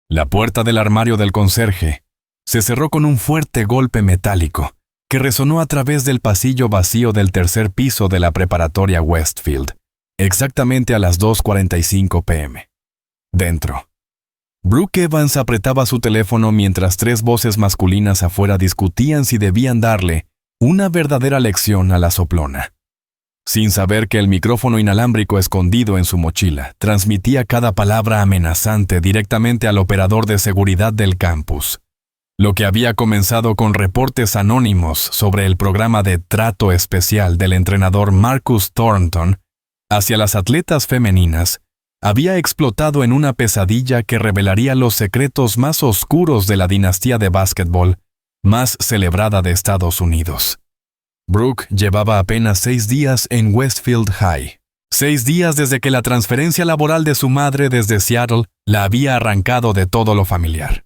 La puerta del armario del conserje se cerró con un fuerte golpe metálico que resonó a través del pasillo vacío del tercer piso de la preparatoria Westfield, exactamente a las 2:45 p.m. Dentro, Brooke Evans apretaba su teléfono mientras tres voces masculinas afuera discutían si debían darle una verdadera lección a la soplona. Sin saber que el micrófono inalámbrico escondido en su mochila transmitía cada palabra amenazante directamente al operador de seguridad del campus. Lo que había comenzado con reportes anónimos sobre el programa de trato especial del entrenador Marcus Thornton hacia las atletas femeninas había explotado en una pesadilla que revelaría los secretos más oscuros de la dinastía de básquetbol más celebrada de Estados Unidos. Brooke llevaba apenas 6 días en Westfield High. 6 días desde que la transferencia laboral de su madre desde Seattle la había arrancado de todo lo familiar,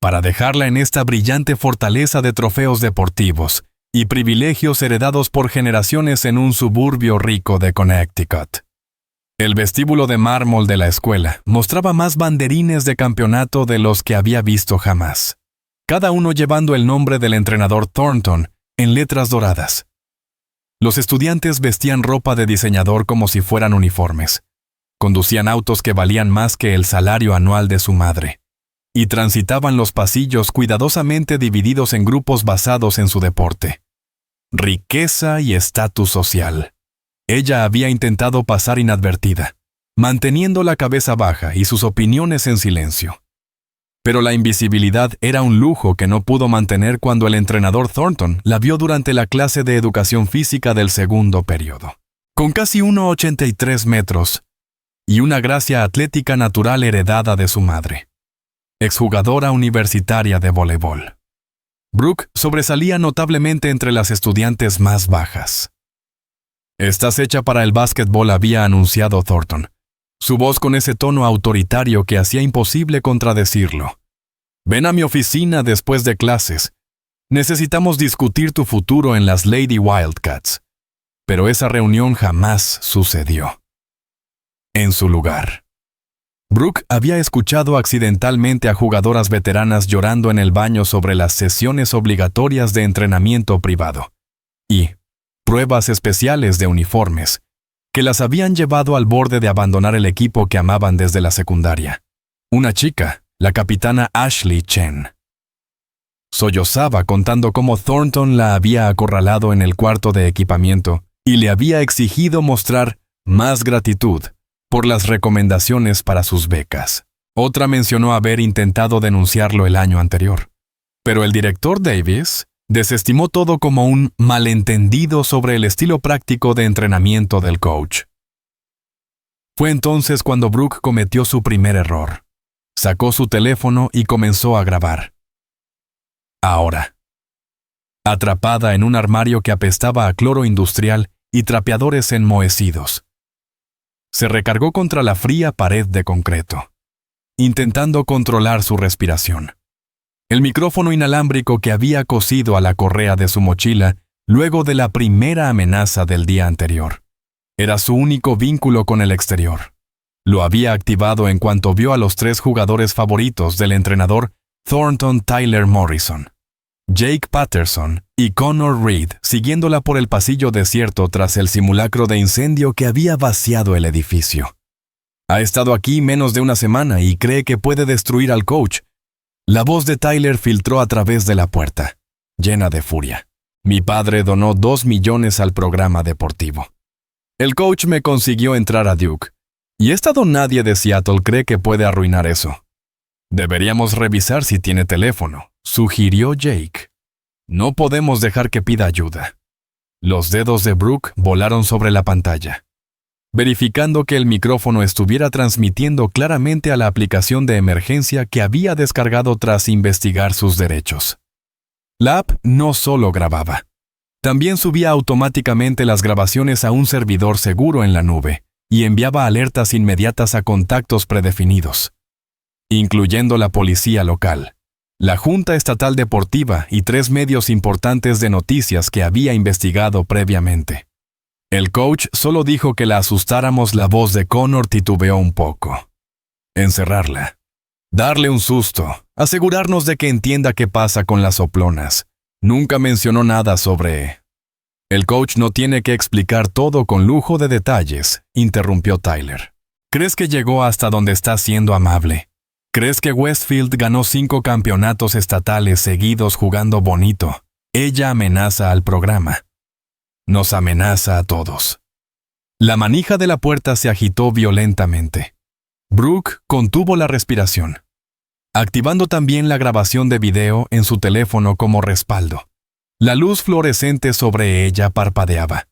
para dejarla en esta brillante fortaleza de trofeos deportivos y privilegios heredados por generaciones en un suburbio rico de Connecticut. El vestíbulo de mármol de la escuela mostraba más banderines de campeonato de los que había visto jamás, cada uno llevando el nombre del entrenador Thornton en letras doradas. Los estudiantes vestían ropa de diseñador como si fueran uniformes, conducían autos que valían más que el salario anual de su madre, y transitaban los pasillos cuidadosamente divididos en grupos basados en su deporte. Riqueza y estatus social. Ella había intentado pasar inadvertida, manteniendo la cabeza baja y sus opiniones en silencio. Pero la invisibilidad era un lujo que no pudo mantener cuando el entrenador Thornton la vio durante la clase de educación física del segundo periodo. Con casi 1,83 metros y una gracia atlética natural heredada de su madre, exjugadora universitaria de voleibol, Brooke sobresalía notablemente entre las estudiantes más bajas. «Estás hecha para el básquetbol», había anunciado Thornton, su voz con ese tono autoritario que hacía imposible contradecirlo. «Ven a mi oficina después de clases. Necesitamos discutir tu futuro en las Lady Wildcats». Pero esa reunión jamás sucedió. En su lugar, Brooke había escuchado accidentalmente a jugadoras veteranas llorando en el baño sobre las sesiones obligatorias de entrenamiento privado y pruebas especiales de uniformes que las habían llevado al borde de abandonar el equipo que amaban desde la secundaria. Una chica, la capitana Ashley Chen, sollozaba contando cómo Thornton la había acorralado en el cuarto de equipamiento y le había exigido mostrar más gratitud por las recomendaciones para sus becas. Otra mencionó haber intentado denunciarlo el año anterior, pero el director Davis desestimó todo como un malentendido sobre el estilo práctico de entrenamiento del coach. Fue entonces cuando Brooke cometió su primer error. Sacó su teléfono y comenzó a grabar. Ahora, atrapada en un armario que apestaba a cloro industrial y trapeadores enmohecidos, se recargó contra la fría pared de concreto, intentando controlar su respiración. El micrófono inalámbrico que había cosido a la correa de su mochila luego de la primera amenaza del día anterior era su único vínculo con el exterior. Lo había activado en cuanto vio a los 3 jugadores favoritos del entrenador Thornton Tyler Morrison, Jake Patterson y Connor Reed, siguiéndola por el pasillo desierto tras el simulacro de incendio que había vaciado el edificio. «Ha estado aquí menos de una semana y cree que puede destruir al coach». La voz de Tyler filtró a través de la puerta, llena de furia. «Mi padre donó $2 millones al programa deportivo. El coach me consiguió entrar a Duke, y esta don nadie de Seattle cree que puede arruinar eso. Deberíamos revisar si tiene teléfono», sugirió Jake. «No podemos dejar que pida ayuda». Los dedos de Brooke volaron sobre la pantalla, verificando que el micrófono estuviera transmitiendo claramente a la aplicación de emergencia que había descargado tras investigar sus derechos. La app no solo grababa, también subía automáticamente las grabaciones a un servidor seguro en la nube y enviaba alertas inmediatas a contactos predefinidos, incluyendo la policía local, la Junta Estatal Deportiva y 3 medios importantes de noticias que había investigado previamente. El coach solo dijo que la asustáramos. La voz de Connor titubeó un poco. «Encerrarla. Darle un susto, asegurarnos de que entienda qué pasa con las soplonas. Nunca mencionó nada sobre... El coach no tiene que explicar todo con lujo de detalles, interrumpió Tyler. ¿Crees que llegó hasta donde está siendo amable? ¿Crees que Westfield ganó 5 campeonatos estatales seguidos jugando bonito? Ella amenaza al programa. Nos amenaza a todos. La manija de la puerta se agitó violentamente. Brooke contuvo la respiración, activando también la grabación de video en su teléfono como respaldo. La luz fluorescente sobre ella parpadeaba,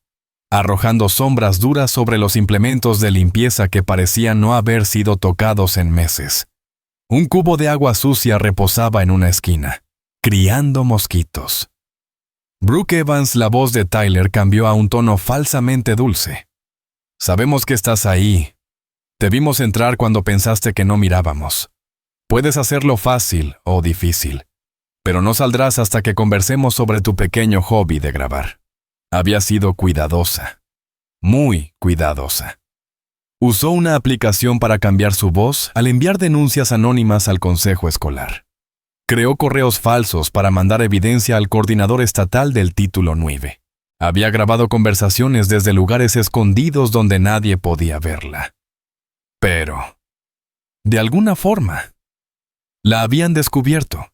arrojando sombras duras sobre los implementos de limpieza que parecían no haber sido tocados en meses. Un cubo de agua sucia reposaba en una esquina, criando mosquitos. Brooke Evans, la voz de Tyler, cambió a un tono falsamente dulce. Sabemos que estás ahí. Te vimos entrar cuando pensaste que no mirábamos. Puedes hacerlo fácil o difícil, pero no saldrás hasta que conversemos sobre tu pequeño hobby de grabar. Había sido cuidadosa, muy cuidadosa. Usó una aplicación para cambiar su voz al enviar denuncias anónimas al consejo escolar. Creó correos falsos para mandar evidencia al coordinador estatal del Título 9. Había grabado conversaciones desde lugares escondidos donde nadie podía verla. Pero, de alguna forma, la habían descubierto.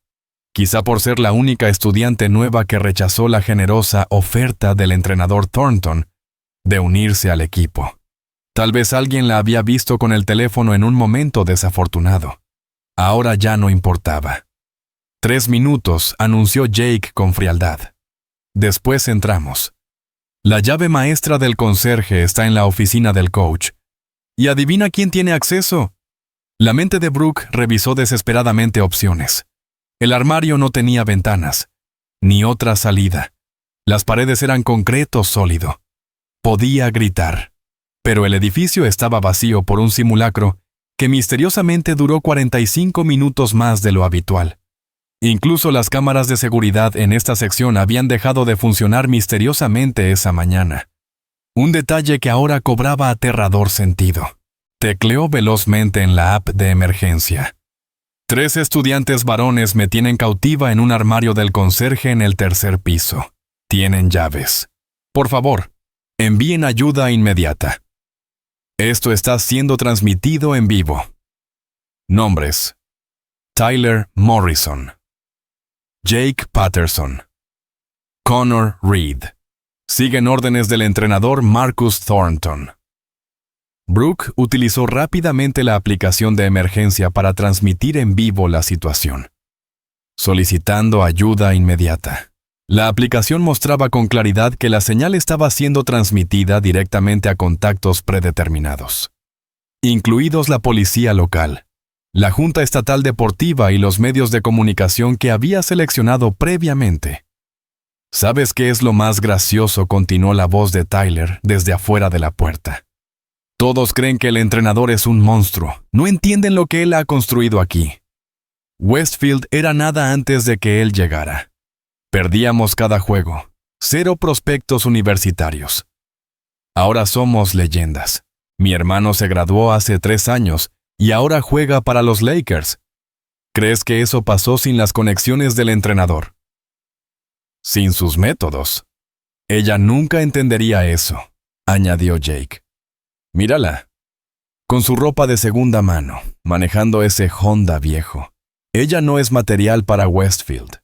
Quizá por ser la única estudiante nueva que rechazó la generosa oferta del entrenador Thornton de unirse al equipo. Tal vez alguien la había visto con el teléfono en un momento desafortunado. Ahora ya no importaba. 3 minutos, anunció Jake con frialdad. Después entramos. La llave maestra del conserje está en la oficina del coach. ¿Y adivina quién tiene acceso? La mente de Brooke revisó desesperadamente opciones. El armario no tenía ventanas, ni otra salida. Las paredes eran concreto sólido. Podía gritar, pero el edificio estaba vacío por un simulacro que misteriosamente duró 45 minutos más de lo habitual. Incluso las cámaras de seguridad en esta sección habían dejado de funcionar misteriosamente esa mañana. Un detalle que ahora cobraba aterrador sentido. Tecleó velozmente en la app de emergencia. 3 estudiantes varones me tienen cautiva en un armario del conserje en el 3er piso. Tienen llaves. Por favor, envíen ayuda inmediata. Esto está siendo transmitido en vivo. Nombres: Tyler Morrison, Jake Patterson, Connor Reed. Siguen órdenes del entrenador Marcus Thornton. Brooke utilizó rápidamente la aplicación de emergencia para transmitir en vivo la situación, solicitando ayuda inmediata. La aplicación mostraba con claridad que la señal estaba siendo transmitida directamente a contactos predeterminados, incluidos la policía local, la Junta Estatal Deportiva y los medios de comunicación que había seleccionado previamente. ¿Sabes qué es lo más gracioso?, continuó la voz de Tyler desde afuera de la puerta. Todos creen que el entrenador es un monstruo. No entienden lo que él ha construido aquí. Westfield era nada antes de que él llegara. Perdíamos cada juego. 0 prospectos universitarios. Ahora somos leyendas. Mi hermano se graduó hace 3 años y ahora juega para los Lakers. ¿Crees que eso pasó sin las conexiones del entrenador? Sin sus métodos. Ella nunca entendería eso, añadió Jake. Mírala. Con su ropa de segunda mano, manejando ese Honda viejo. Ella no es material para Westfield.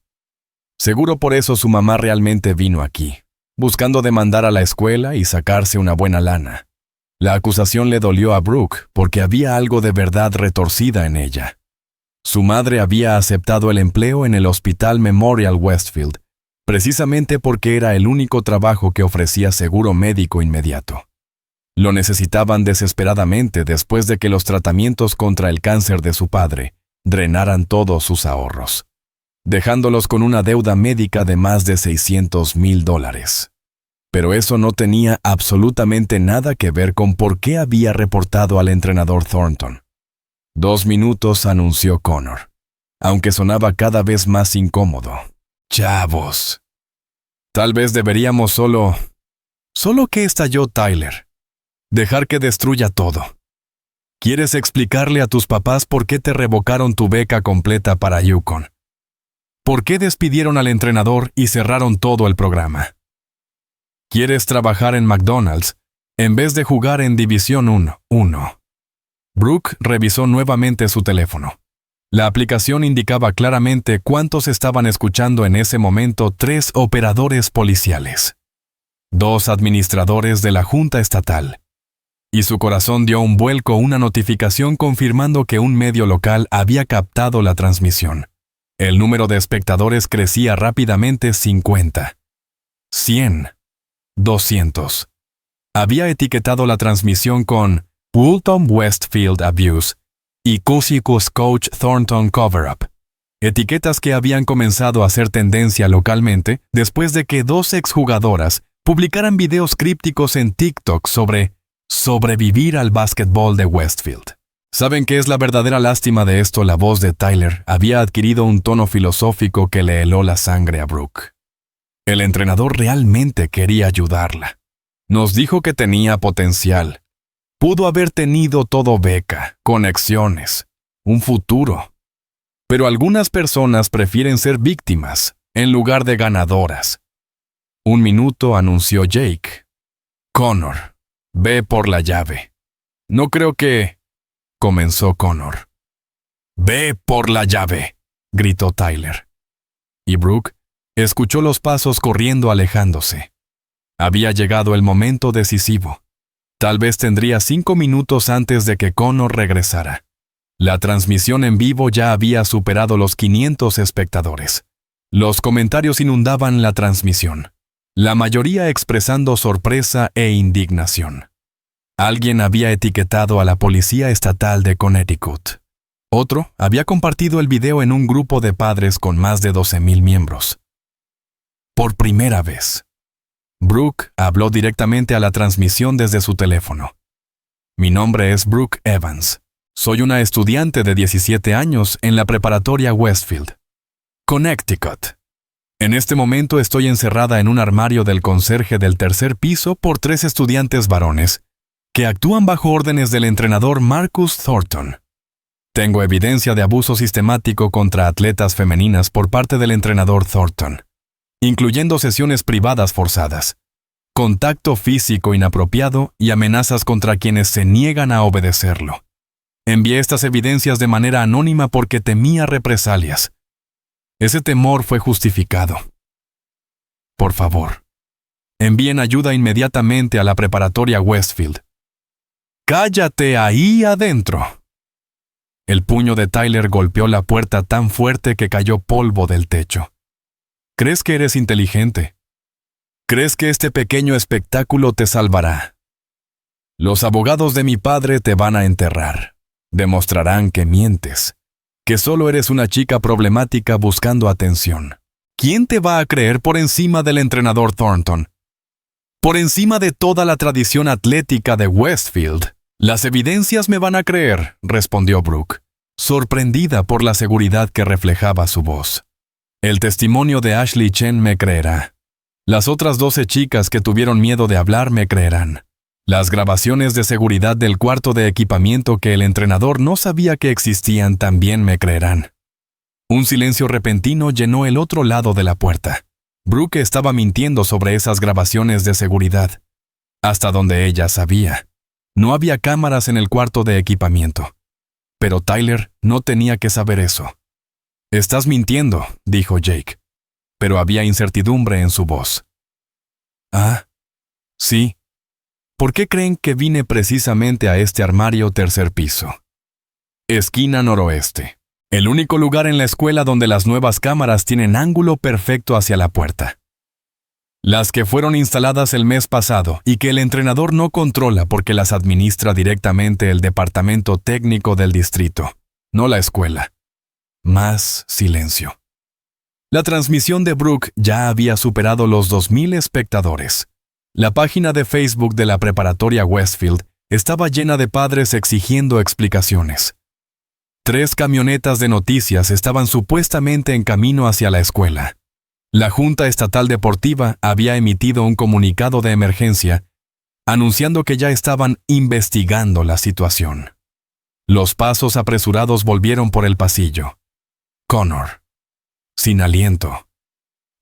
Seguro por eso su mamá realmente vino aquí, buscando demandar a la escuela y sacarse una buena lana. La acusación le dolió a Brooke porque había algo de verdad retorcida en ella. Su madre había aceptado el empleo en el Hospital Memorial Westfield, precisamente porque era el único trabajo que ofrecía seguro médico inmediato. Lo necesitaban desesperadamente después de que los tratamientos contra el cáncer de su padre drenaran todos sus ahorros, dejándolos con una deuda médica de más de $600,000. Pero eso no tenía absolutamente nada que ver con por qué había reportado al entrenador Thornton. 2 minutos, anunció Connor, aunque sonaba cada vez más incómodo. Chavos. Tal vez deberíamos ¿Solo qué estalló Tyler? Dejar que destruya todo. ¿Quieres explicarle a tus papás por qué te revocaron tu beca completa para Yukon? ¿Por qué despidieron al entrenador y cerraron todo el programa? ¿Quieres trabajar en McDonald's en vez de jugar en División 1? Brooke revisó nuevamente su teléfono. La aplicación indicaba claramente cuántos estaban escuchando en ese momento: 3 operadores policiales, 2 administradores de la Junta Estatal. Y su corazón dio un vuelco, una notificación confirmando que un medio local había captado la transmisión. El número de espectadores crecía rápidamente: 50, 100, 200. Había etiquetado la transmisión con Woolton Westfield Abuse y Cusicus Coach Thornton Cover-Up, etiquetas que habían comenzado a hacer tendencia localmente después de que 2 exjugadoras publicaran videos crípticos en TikTok sobre sobrevivir al básquetbol de Westfield. ¿Saben qué es la verdadera lástima de esto? La voz de Tyler había adquirido un tono filosófico que le heló la sangre a Brooke. El entrenador realmente quería ayudarla. Nos dijo que tenía potencial. Pudo haber tenido todo: beca, conexiones, un futuro. Pero algunas personas prefieren ser víctimas en lugar de ganadoras. Un minuto, anunció Jake. Connor, ve por la llave. No creo que... comenzó Connor. Ve por la llave, gritó Tyler. Y Brooke escuchó los pasos corriendo, alejándose. Había llegado el momento decisivo. Tal vez tendría 5 minutos antes de que Connor regresara. La transmisión en vivo ya había superado los 500 espectadores. Los comentarios inundaban la transmisión, la mayoría expresando sorpresa e indignación. Alguien había etiquetado a la Policía Estatal de Connecticut. Otro había compartido el video en un grupo de padres con más de 12,000 miembros. Por primera vez, Brooke habló directamente a la transmisión desde su teléfono. Mi nombre es Brooke Evans. Soy una estudiante de 17 años en la preparatoria Westfield, Connecticut. En este momento estoy encerrada en un armario del conserje del 3er piso por 3 estudiantes varones que actúan bajo órdenes del entrenador Marcus Thornton. Tengo evidencia de abuso sistemático contra atletas femeninas por parte del entrenador Thornton, incluyendo sesiones privadas forzadas, contacto físico inapropiado y amenazas contra quienes se niegan a obedecerlo. Envié estas evidencias de manera anónima porque temía represalias. Ese temor fue justificado. Por favor, envíen ayuda inmediatamente a la preparatoria Westfield. ¡Cállate ahí adentro! El puño de Tyler golpeó la puerta tan fuerte que cayó polvo del techo. ¿Crees que eres inteligente? ¿Crees que este pequeño espectáculo te salvará? Los abogados de mi padre te van a enterrar. Demostrarán que mientes, que solo eres una chica problemática buscando atención. ¿Quién te va a creer por encima del entrenador Thornton? Por encima de toda la tradición atlética de Westfield. Las evidencias me van a creer, respondió Brooke, sorprendida por la seguridad que reflejaba su voz. El testimonio de Ashley Chen me creerá. Las otras 12 chicas que tuvieron miedo de hablar me creerán. Las grabaciones de seguridad del cuarto de equipamiento que el entrenador no sabía que existían también me creerán. Un silencio repentino llenó el otro lado de la puerta. Brooke estaba mintiendo sobre esas grabaciones de seguridad. Hasta donde ella sabía, no había cámaras en el cuarto de equipamiento. Pero Tyler no tenía que saber eso. Estás mintiendo, dijo Jake, pero había incertidumbre en su voz. Ah, sí. ¿Por qué creen que vine precisamente a este armario 3er piso? Esquina noroeste. El único lugar en la escuela donde las nuevas cámaras tienen ángulo perfecto hacia la puerta. Las que fueron instaladas el mes pasado y que el entrenador no controla porque las administra directamente el departamento técnico del distrito, no la escuela. Más silencio. La transmisión de Brooke ya había superado los 2,000 espectadores. La página de Facebook de la preparatoria Westfield estaba llena de padres exigiendo explicaciones. 3 camionetas de noticias estaban supuestamente en camino hacia la escuela. La Junta Estatal Deportiva había emitido un comunicado de emergencia anunciando que ya estaban investigando la situación. Los pasos apresurados volvieron por el pasillo. Connor, sin aliento,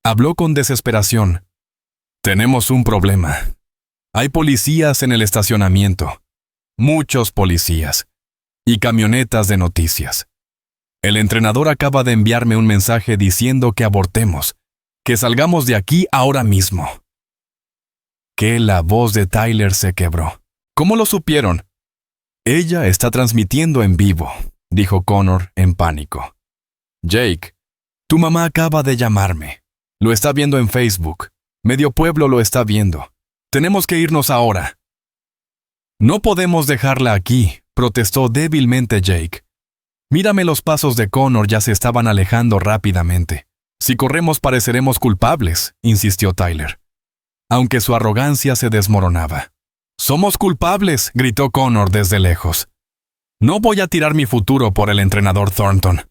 habló con desesperación. Tenemos un problema. Hay policías en el estacionamiento. Muchos policías. Y camionetas de noticias. El entrenador acaba de enviarme un mensaje diciendo que abortemos, que salgamos de aquí ahora mismo. Que la voz de Tyler se quebró. ¿Cómo lo supieron? Ella está transmitiendo en vivo, dijo Connor en pánico. Jake, tu mamá acaba de llamarme. Lo está viendo en Facebook. Medio pueblo lo está viendo. Tenemos que irnos ahora. No podemos dejarla aquí, protestó débilmente Jake. Mírame, los pasos de Connor ya se estaban alejando rápidamente. Si corremos pareceremos culpables, insistió Tyler, aunque su arrogancia se desmoronaba. Somos culpables, gritó Connor desde lejos. No voy a tirar mi futuro por el entrenador Thornton.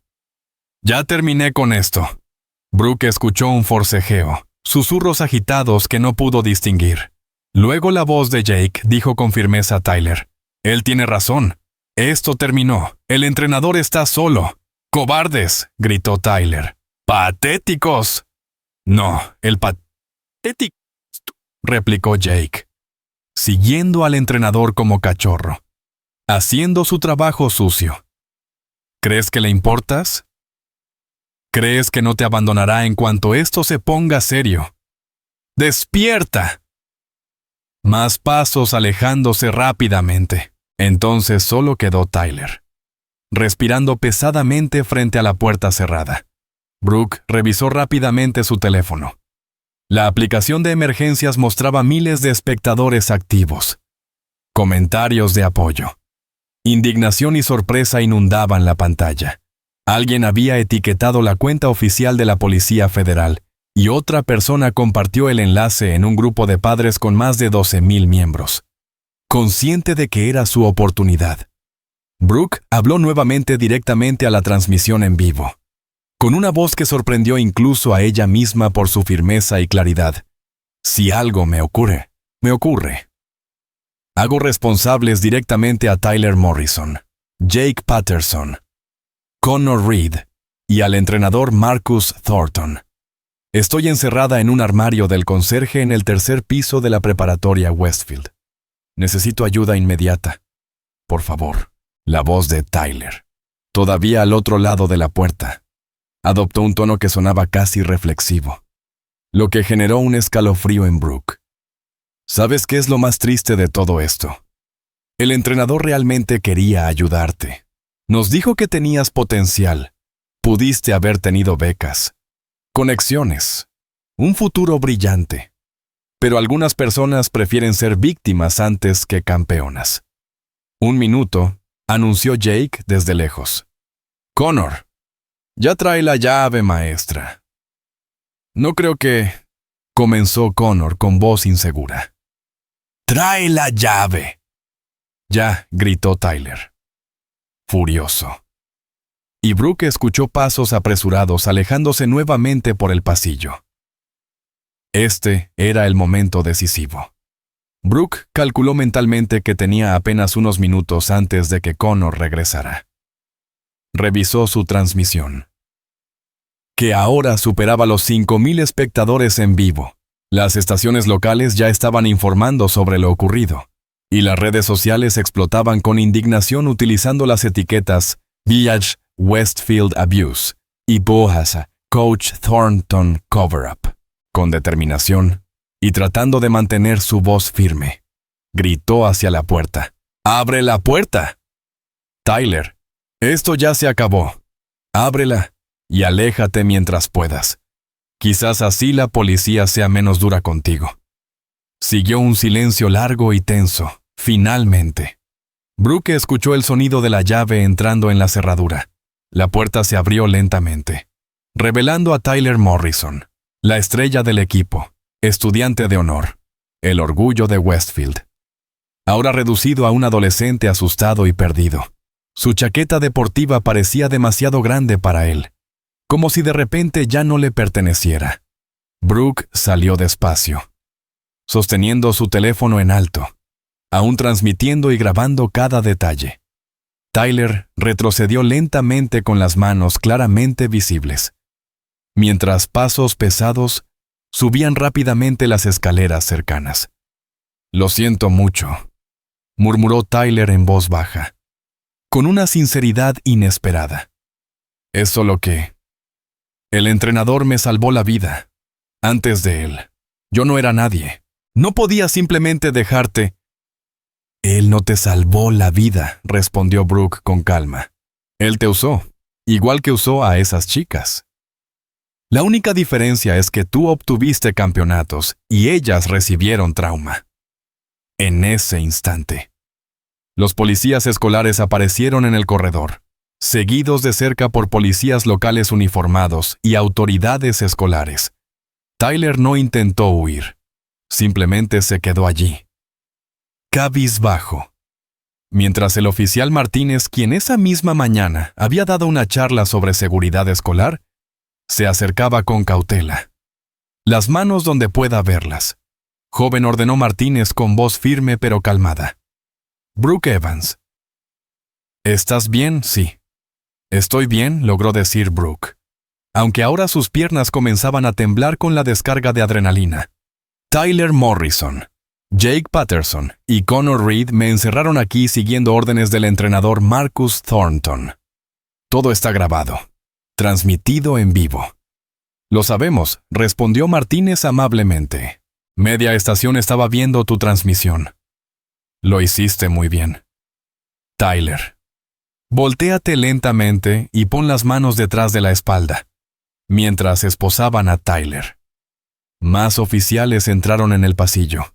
Ya terminé con esto. Brooke escuchó un forcejeo, susurros agitados que no pudo distinguir. Luego la voz de Jake dijo con firmeza a Tyler. Él tiene razón. Esto terminó. El entrenador está solo. ¡Cobardes!, gritó Tyler. ¡Patéticos! No, el patético, replicó Jake, siguiendo al entrenador como cachorro, haciendo su trabajo sucio. ¿Crees que le importas? ¿Crees que no te abandonará en cuanto esto se ponga serio? ¡Despierta! Más pasos alejándose rápidamente. Entonces solo quedó Tyler, respirando pesadamente frente a la puerta cerrada. Brooke revisó rápidamente su teléfono. La aplicación de emergencias mostraba miles de espectadores activos. Comentarios de apoyo. Indignación y sorpresa inundaban la pantalla. Alguien había etiquetado la cuenta oficial de la Policía Federal y otra persona compartió el enlace en un grupo de padres con más de 12,000 miembros. Consciente de que era su oportunidad, Brooke habló nuevamente directamente a la transmisión en vivo, con una voz que sorprendió incluso a ella misma por su firmeza y claridad. Si algo me ocurre, me ocurre. Hago responsables directamente a Tyler Morrison, Jake Patterson, Connor Reed y al entrenador Marcus Thornton. Estoy encerrada en un armario del conserje en el tercer piso de la preparatoria Westfield. Necesito ayuda inmediata. Por favor. La voz de Tyler, todavía al otro lado de la puerta, adoptó un tono que sonaba casi reflexivo, lo que generó un escalofrío en Brooke. ¿Sabes qué es lo más triste de todo esto? El entrenador realmente quería ayudarte. Nos dijo que tenías potencial. Pudiste haber tenido becas, conexiones, un futuro brillante. Pero algunas personas prefieren ser víctimas antes que campeonas. Un minuto, anunció Jake desde lejos. Connor, ya trae la llave, maestra. No creo que... comenzó Connor con voz insegura. ¡Trae la llave! Ya, gritó Tyler, furioso. Y Brooke escuchó pasos apresurados alejándose nuevamente por el pasillo. Este era el momento decisivo. Brooke calculó mentalmente que tenía apenas unos minutos antes de que Connor regresara. Revisó su transmisión, que ahora superaba los 5,000 espectadores en vivo. Las estaciones locales ya estaban informando sobre lo ocurrido, y las redes sociales explotaban con indignación utilizando las etiquetas Village Westfield Abuse y Bohasa Coach Thornton Cover-Up. Con determinación, y tratando de mantener su voz firme, gritó hacia la puerta. ¡Abre la puerta! Tyler, esto ya se acabó. Ábrela y aléjate mientras puedas. Quizás así la policía sea menos dura contigo. Siguió un silencio largo y tenso. Finalmente, Brooke escuchó el sonido de la llave entrando en la cerradura. La puerta se abrió lentamente, revelando a Tyler Morrison, la estrella del equipo, estudiante de honor, el orgullo de Westfield. Ahora reducido a un adolescente asustado y perdido. Su chaqueta deportiva parecía demasiado grande para él, como si de repente ya no le perteneciera. Brooke salió despacio, sosteniendo su teléfono en alto, aún transmitiendo y grabando cada detalle. Tyler retrocedió lentamente con las manos claramente visibles, mientras pasos pesados subían rápidamente las escaleras cercanas. «Lo siento mucho», murmuró Tyler en voz baja, con una sinceridad inesperada. «Es solo que el entrenador me salvó la vida. Antes de él, yo no era nadie. No podía simplemente dejarte». «Él no te salvó la vida», respondió Brooke con calma. «Él te usó, igual que usó a esas chicas. La única diferencia es que tú obtuviste campeonatos y ellas recibieron trauma». En ese instante, los policías escolares aparecieron en el corredor, seguidos de cerca por policías locales uniformados y autoridades escolares. Tyler no intentó huir, simplemente se quedó allí, cabizbajo, mientras el oficial Martínez, quien esa misma mañana había dado una charla sobre seguridad escolar, se acercaba con cautela. «Las manos donde pueda verlas», joven, ordenó Martínez con voz firme pero calmada. «Brooke Evans». «¿Estás bien?» «Sí». «Estoy bien», logró decir Brooke, aunque ahora sus piernas comenzaban a temblar con la descarga de adrenalina. «Tyler Morrison, Jake Patterson y Connor Reed me encerraron aquí siguiendo órdenes del entrenador Marcus Thornton. Todo está grabado, transmitido en vivo». «Lo sabemos», respondió Martínez amablemente. «Media estación estaba viendo tu transmisión». «Lo hiciste muy bien». «Tyler, voltéate lentamente y pon las manos detrás de la espalda», mientras esposaban a Tyler. Más oficiales entraron en el pasillo.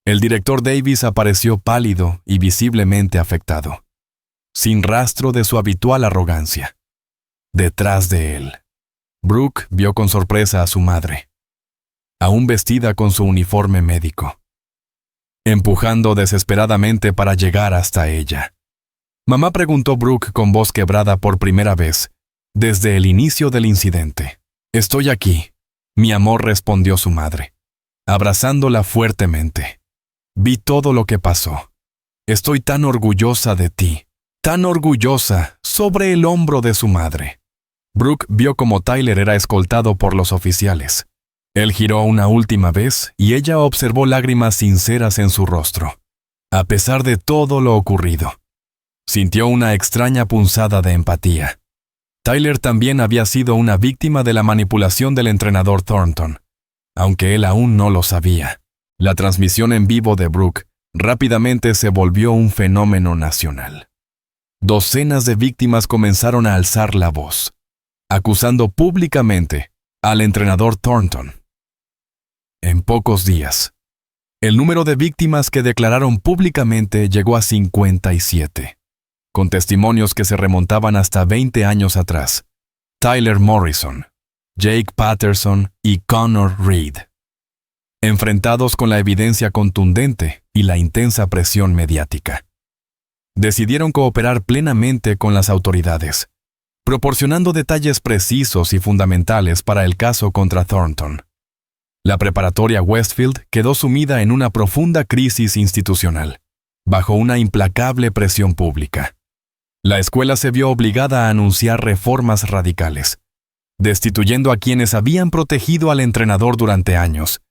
El director Davis apareció pálido y visiblemente afectado, sin rastro de su habitual arrogancia. Detrás de él, Brooke vio con sorpresa a su madre, aún vestida con su uniforme médico, empujando desesperadamente para llegar hasta ella. «Mamá», preguntó Brooke con voz quebrada por primera vez desde el inicio del incidente. «Estoy aquí», mi amor, respondió su madre, abrazándola fuertemente. «Vi todo lo que pasó. Estoy tan orgullosa de ti, tan orgullosa», sobre el hombro de su madre. Brooke vio cómo Tyler era escoltado por los oficiales. Él giró una última vez y ella observó lágrimas sinceras en su rostro. A pesar de todo lo ocurrido, sintió una extraña punzada de empatía. Tyler también había sido una víctima de la manipulación del entrenador Thornton, aunque él aún no lo sabía. La transmisión en vivo de Brooke rápidamente se volvió un fenómeno nacional. Docenas de víctimas comenzaron a alzar la voz, acusando públicamente al entrenador Thornton. En pocos días, el número de víctimas que declararon públicamente llegó a 57, con testimonios que se remontaban hasta 20 años atrás. Tyler Morrison, Jake Patterson y Connor Reed, enfrentados con la evidencia contundente y la intensa presión mediática, decidieron cooperar plenamente con las autoridades, proporcionando detalles precisos y fundamentales para el caso contra Thornton. La preparatoria Westfield quedó sumida en una profunda crisis institucional, bajo una implacable presión pública. La escuela se vio obligada a anunciar reformas radicales, destituyendo a quienes habían protegido al entrenador durante años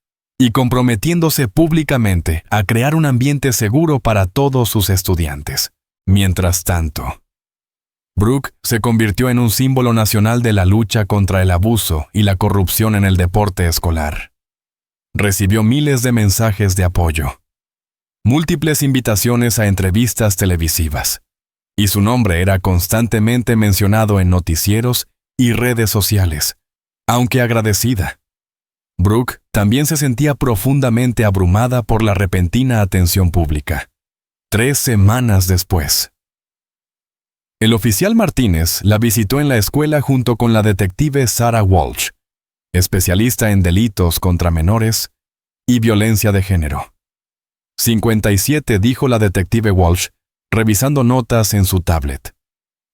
y comprometiéndose públicamente a crear un ambiente seguro para todos sus estudiantes. Mientras tanto, Brooke se convirtió en un símbolo nacional de la lucha contra el abuso y la corrupción en el deporte escolar. Recibió miles de mensajes de apoyo, múltiples invitaciones a entrevistas televisivas, y su nombre era constantemente mencionado en noticieros y redes sociales. Aunque agradecida, Brooke también se sentía profundamente abrumada por la repentina atención pública. 3 semanas después, el oficial Martínez la visitó en la escuela junto con la detective Sarah Walsh, especialista en delitos contra menores y violencia de género. 57, dijo la detective Walsh, revisando notas en su tablet.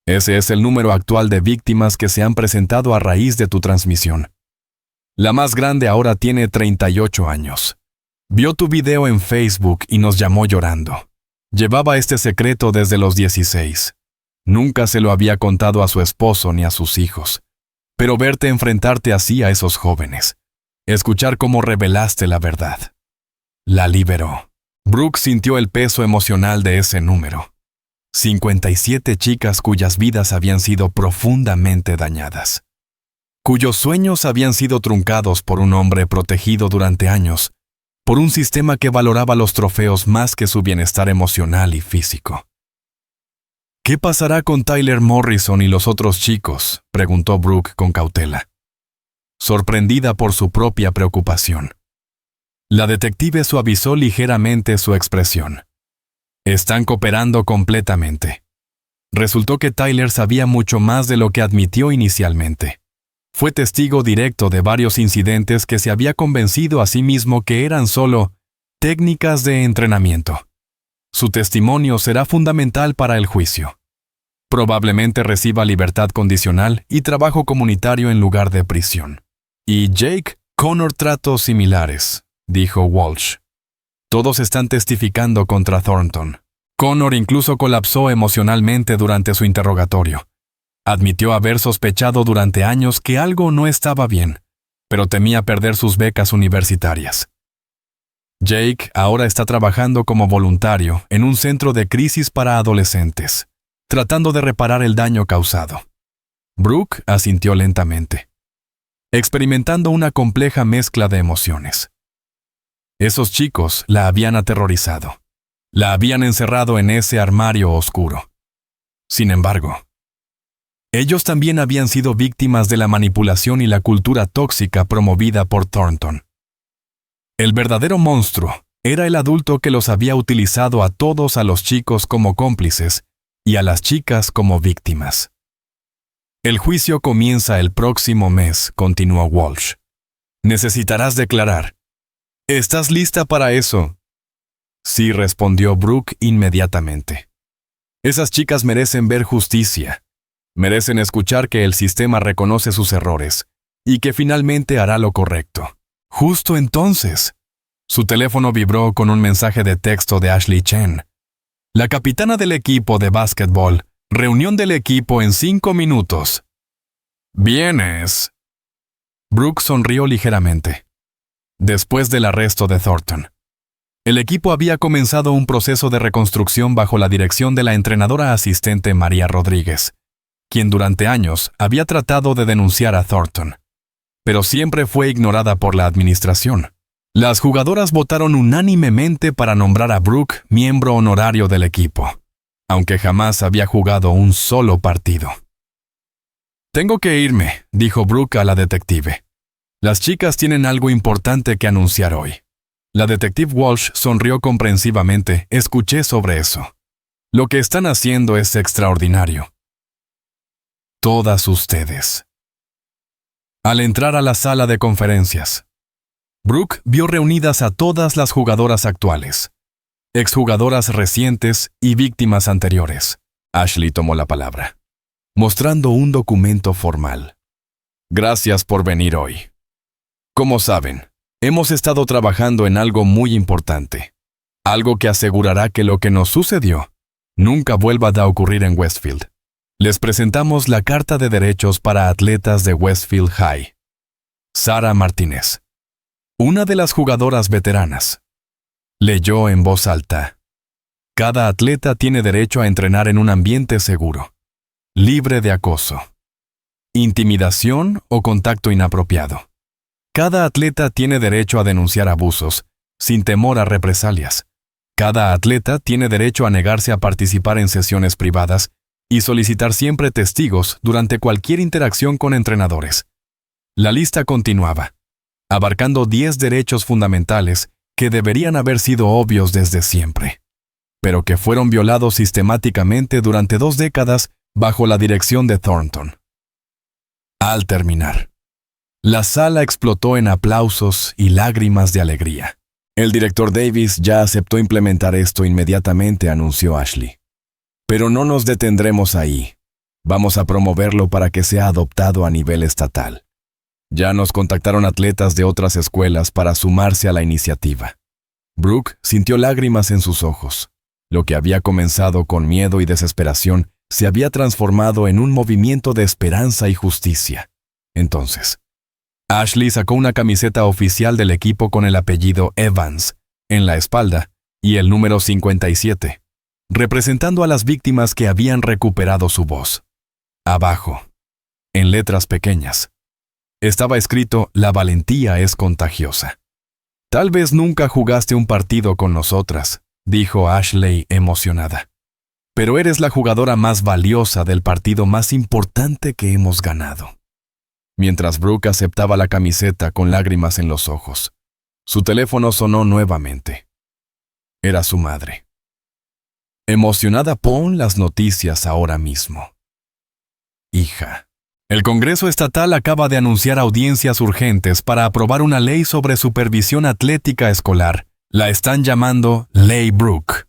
Ese es el número actual de víctimas que se han presentado a raíz de tu transmisión. La más grande ahora tiene 38 años. Vio tu video en Facebook y nos llamó llorando. Llevaba este secreto desde los 16. Nunca se lo había contado a su esposo ni a sus hijos. Pero verte enfrentarte así a esos jóvenes, escuchar cómo revelaste la verdad, la liberó. Brooke sintió el peso emocional de ese número. 57 chicas cuyas vidas habían sido profundamente dañadas, cuyos sueños habían sido truncados por un hombre protegido durante años, por un sistema que valoraba los trofeos más que su bienestar emocional y físico. ¿Qué pasará con Tyler Morrison y los otros chicos?, preguntó Brooke con cautela, sorprendida por su propia preocupación. La detective suavizó ligeramente su expresión. Están cooperando completamente. Resultó que Tyler sabía mucho más de lo que admitió inicialmente. Fue testigo directo de varios incidentes que se había convencido a sí mismo que eran solo técnicas de entrenamiento. Su testimonio será fundamental para el juicio. Probablemente reciba libertad condicional y trabajo comunitario en lugar de prisión. Y Jake, Connor tratos similares, dijo Walsh. Todos están testificando contra Thornton. Connor incluso colapsó emocionalmente durante su interrogatorio. Admitió haber sospechado durante años que algo no estaba bien, pero temía perder sus becas universitarias. Jake ahora está trabajando como voluntario en un centro de crisis para adolescentes, tratando de reparar el daño causado. Brooke asintió lentamente, experimentando una compleja mezcla de emociones. Esos chicos la habían aterrorizado. La habían encerrado en ese armario oscuro. Sin embargo, ellos también habían sido víctimas de la manipulación y la cultura tóxica promovida por Thornton. El verdadero monstruo era el adulto que los había utilizado a todos, a los chicos como cómplices y a las chicas como víctimas. El juicio comienza el próximo mes, continuó Walsh. Necesitarás declarar. ¿Estás lista para eso? Sí, respondió Brooke inmediatamente. Esas chicas merecen ver justicia. Merecen escuchar que el sistema reconoce sus errores y que finalmente hará lo correcto. Justo entonces, su teléfono vibró con un mensaje de texto de Ashley Chen. La capitana del equipo de básquetbol. Reunión del equipo en 5 minutos. ¿Vienes? Brooke sonrió ligeramente. Después del arresto de Thornton, el equipo había comenzado un proceso de reconstrucción bajo la dirección de la entrenadora asistente María Rodríguez, quien durante años había tratado de denunciar a Thornton, pero siempre fue ignorada por la administración. Las jugadoras votaron unánimemente para nombrar a Brooke miembro honorario del equipo, aunque jamás había jugado un solo partido. Tengo que irme, dijo Brooke a la detective. Las chicas tienen algo importante que anunciar hoy. La detective Walsh sonrió comprensivamente. Escuché sobre eso. Lo que están haciendo es extraordinario. Todas ustedes. Al entrar a la sala de conferencias, Brooke vio reunidas a todas las jugadoras actuales, exjugadoras recientes y víctimas anteriores. Ashley tomó la palabra, mostrando un documento formal. Gracias por venir hoy. Como saben, hemos estado trabajando en algo muy importante, algo que asegurará que lo que nos sucedió nunca vuelva a ocurrir en Westfield. Les presentamos la Carta de Derechos para Atletas de Westfield High. Sara Martínez, una de las jugadoras veteranas, leyó en voz alta. Cada atleta tiene derecho a entrenar en un ambiente seguro, libre de acoso, intimidación o contacto inapropiado. Cada atleta tiene derecho a denunciar abusos, sin temor a represalias. Cada atleta tiene derecho a negarse a participar en sesiones privadas y solicitar siempre testigos durante cualquier interacción con entrenadores. La lista continuaba, abarcando 10 derechos fundamentales que deberían haber sido obvios desde siempre, pero que fueron violados sistemáticamente durante 2 décadas bajo la dirección de Thornton. Al terminar, la sala explotó en aplausos y lágrimas de alegría. El director Davis ya aceptó implementar esto inmediatamente, anunció Ashley. Pero no nos detendremos ahí. Vamos a promoverlo para que sea adoptado a nivel estatal. Ya nos contactaron atletas de otras escuelas para sumarse a la iniciativa. Brooke sintió lágrimas en sus ojos. Lo que había comenzado con miedo y desesperación se había transformado en un movimiento de esperanza y justicia. Entonces, Ashley sacó una camiseta oficial del equipo con el apellido Evans en la espalda y el número 57, representando a las víctimas que habían recuperado su voz. Abajo, en letras pequeñas, estaba escrito: «La valentía es contagiosa». «Tal vez nunca jugaste un partido con nosotras», dijo Ashley emocionada. «Pero eres la jugadora más valiosa del partido más importante que hemos ganado». Mientras Brooke aceptaba la camiseta con lágrimas en los ojos, su teléfono sonó nuevamente. Era su madre. Emocionada: «Pon las noticias ahora mismo». «Hija, el Congreso Estatal acaba de anunciar audiencias urgentes para aprobar una ley sobre supervisión atlética escolar. La están llamando Ley Brooke».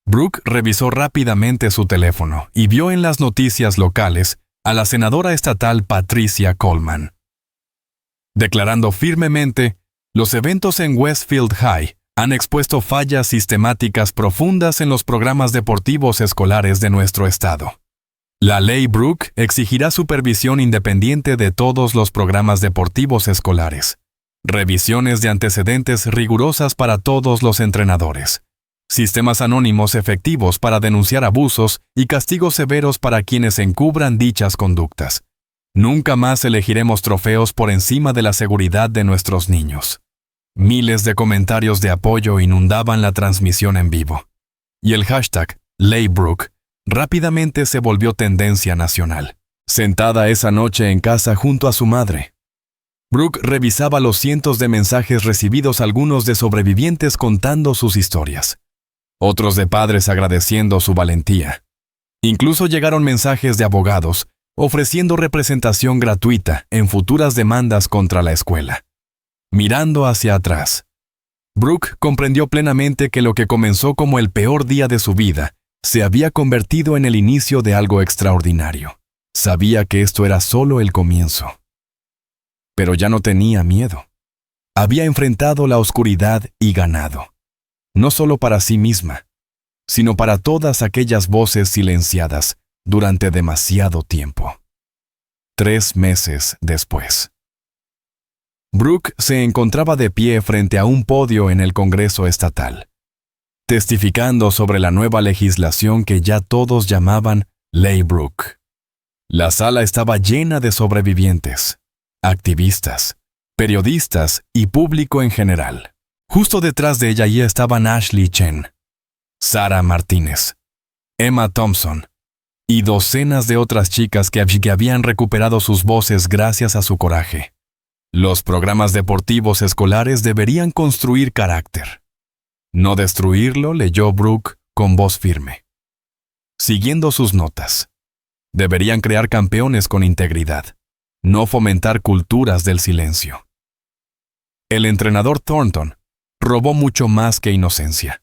Brooke revisó rápidamente su teléfono y vio en las noticias locales a la senadora estatal Patricia Coleman, declarando firmemente: «Los eventos en Westfield High han expuesto fallas sistemáticas profundas en los programas deportivos escolares de nuestro estado. La ley Brooke exigirá supervisión independiente de todos los programas deportivos escolares, revisiones de antecedentes rigurosas para todos los entrenadores, sistemas anónimos efectivos para denunciar abusos y castigos severos para quienes encubran dichas conductas. Nunca más elegiremos trofeos por encima de la seguridad de nuestros niños». Miles de comentarios de apoyo inundaban la transmisión en vivo, y el hashtag #LeyBrooke rápidamente se volvió tendencia nacional. Sentada esa noche en casa junto a su madre, Brooke revisaba los cientos de mensajes recibidos, algunos de sobrevivientes contando sus historias, otros de padres agradeciendo su valentía. Incluso llegaron mensajes de abogados ofreciendo representación gratuita en futuras demandas contra la escuela. Mirando hacia atrás, Brooke comprendió plenamente que lo que comenzó como el peor día de su vida se había convertido en el inicio de algo extraordinario. Sabía que esto era solo el comienzo. Pero ya no tenía miedo. Había enfrentado la oscuridad y ganado. No solo para sí misma, sino para todas aquellas voces silenciadas durante demasiado tiempo. 3 meses después, Brooke se encontraba de pie frente a un podio en el Congreso Estatal, testificando sobre la nueva legislación que ya todos llamaban Ley Brooke. La sala estaba llena de sobrevivientes, activistas, periodistas y público en general. Justo detrás de ella ya estaban Ashley Chen, Sarah Martínez, Emma Thompson y docenas de otras chicas que habían recuperado sus voces gracias a su coraje. Los programas deportivos escolares deberían construir carácter, no destruirlo, leyó Brooke con voz firme, siguiendo sus notas. Deberían crear campeones con integridad, no fomentar culturas del silencio. El entrenador Thornton robó mucho más que inocencia.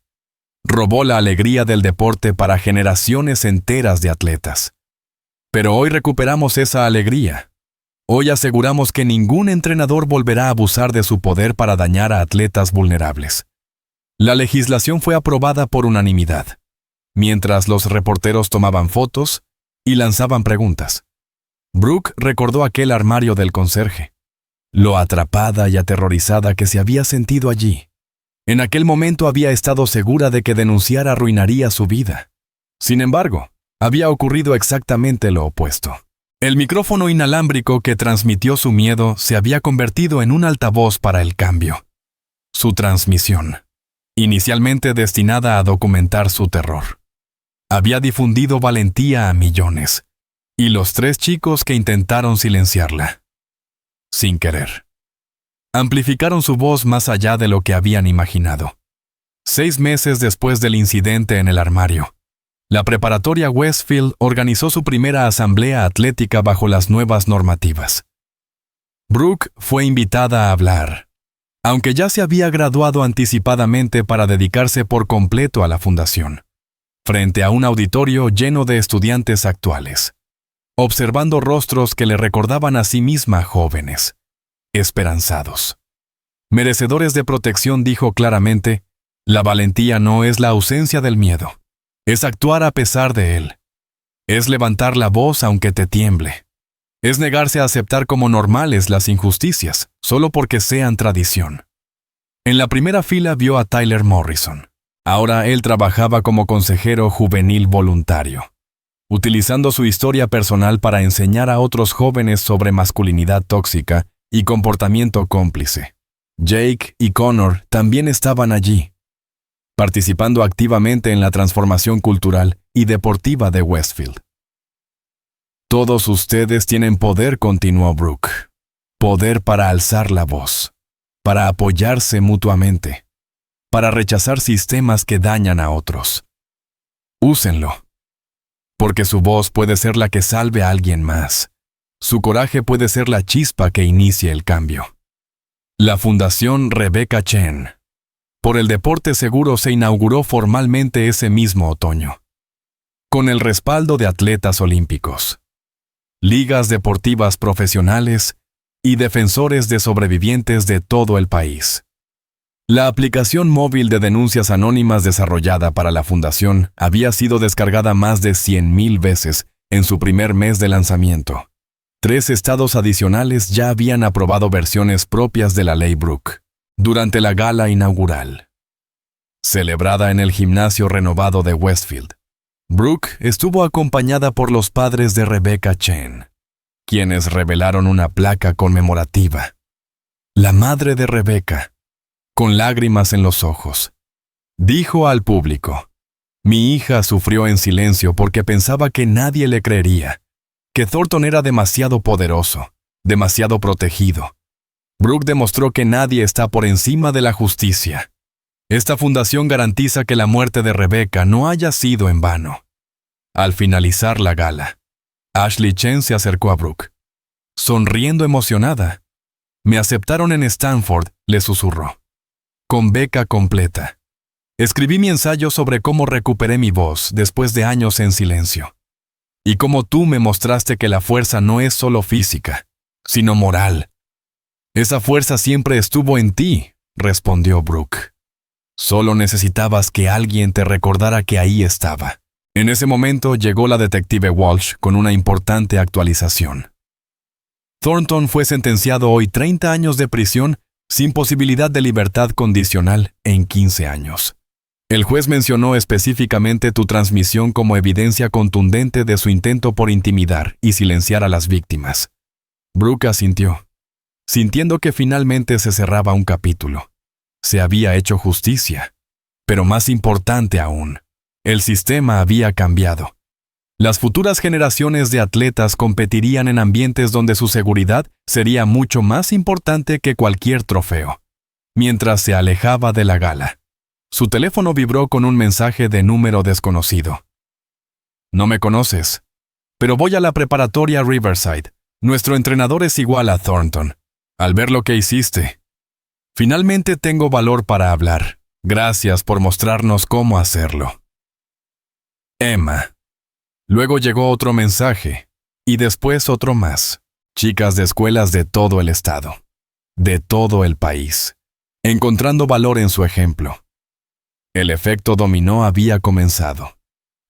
Robó la alegría del deporte para generaciones enteras de atletas. Pero hoy recuperamos esa alegría. Hoy aseguramos que ningún entrenador volverá a abusar de su poder para dañar a atletas vulnerables. La legislación fue aprobada por unanimidad, mientras los reporteros tomaban fotos y lanzaban preguntas. Brooke recordó aquel armario del conserje, lo atrapada y aterrorizada que se había sentido allí. En aquel momento había estado segura de que denunciar arruinaría su vida. Sin embargo, había ocurrido exactamente lo opuesto. El micrófono inalámbrico que transmitió su miedo se había convertido en un altavoz para el cambio. Su transmisión, inicialmente destinada a documentar su terror, había difundido valentía a millones, y los 3 chicos que intentaron silenciarla, sin querer, amplificaron su voz más allá de lo que habían imaginado. 6 meses después del incidente en el armario, la preparatoria Westfield organizó su primera asamblea atlética bajo las nuevas normativas. Brooke fue invitada a hablar, aunque ya se había graduado anticipadamente para dedicarse por completo a la fundación, frente a un auditorio lleno de estudiantes actuales, observando rostros que le recordaban a sí misma jóvenes, esperanzados, merecedores de protección. Dijo claramente: «La valentía no es la ausencia del miedo, es actuar a pesar de él». Es levantar la voz aunque te tiemble. Es negarse a aceptar como normales las injusticias, solo porque sean tradición. En la primera fila vio a Tyler Morrison. Ahora él trabajaba como consejero juvenil voluntario, utilizando su historia personal para enseñar a otros jóvenes sobre masculinidad tóxica y comportamiento cómplice. Jake y Connor también estaban allí, participando activamente en la transformación cultural y deportiva de Westfield. Todos ustedes tienen poder, continuó Brooke. Poder para alzar la voz, para apoyarse mutuamente, para rechazar sistemas que dañan a otros. Úsenlo, porque su voz puede ser la que salve a alguien más. Su coraje puede ser la chispa que inicie el cambio. La Fundación Rebecca Chen por el Deporte Seguro se inauguró formalmente ese mismo otoño, con el respaldo de atletas olímpicos, ligas deportivas profesionales y defensores de sobrevivientes de todo el país. La aplicación móvil de denuncias anónimas desarrollada para la fundación había sido descargada más de 100,000 veces en su primer mes de lanzamiento. 3 estados adicionales ya habían aprobado versiones propias de la ley Brooke durante la gala inaugural, celebrada en el gimnasio renovado de Westfield. Brooke estuvo acompañada por los padres de Rebecca Chen, quienes revelaron una placa conmemorativa. La madre de Rebecca, con lágrimas en los ojos, dijo al público: «Mi hija sufrió en silencio porque pensaba que nadie le creería, que Thornton era demasiado poderoso, demasiado protegido. Brooke demostró que nadie está por encima de la justicia. Esta fundación garantiza que la muerte de Rebecca no haya sido en vano». Al finalizar la gala, Ashley Chen se acercó a Brooke, sonriendo emocionada. «Me aceptaron en Stanford», le susurró, «con beca completa. Escribí mi ensayo sobre cómo recuperé mi voz después de años en silencio. Y cómo tú me mostraste que la fuerza no es solo física, sino moral». «Esa fuerza siempre estuvo en ti», respondió Brooke. «Solo necesitabas que alguien te recordara que ahí estaba». En ese momento llegó la detective Walsh con una importante actualización. Thornton fue sentenciado hoy 30 años de prisión sin posibilidad de libertad condicional en 15 años. El juez mencionó específicamente tu transmisión como evidencia contundente de su intento por intimidar y silenciar a las víctimas. Brooke asintió, sintiendo que finalmente se cerraba un capítulo. Se había hecho justicia, pero más importante aún, el sistema había cambiado. Las futuras generaciones de atletas competirían en ambientes donde su seguridad sería mucho más importante que cualquier trofeo. Mientras se alejaba de la gala, su teléfono vibró con un mensaje de número desconocido. «No me conoces, pero voy a la preparatoria Riverside. Nuestro entrenador es igual a Thornton. Al ver lo que hiciste, finalmente tengo valor para hablar. Gracias por mostrarnos cómo hacerlo. Emma». Luego llegó otro mensaje, y después otro más. Chicas de escuelas de todo el estado, de todo el país, encontrando valor en su ejemplo. El efecto dominó había comenzado.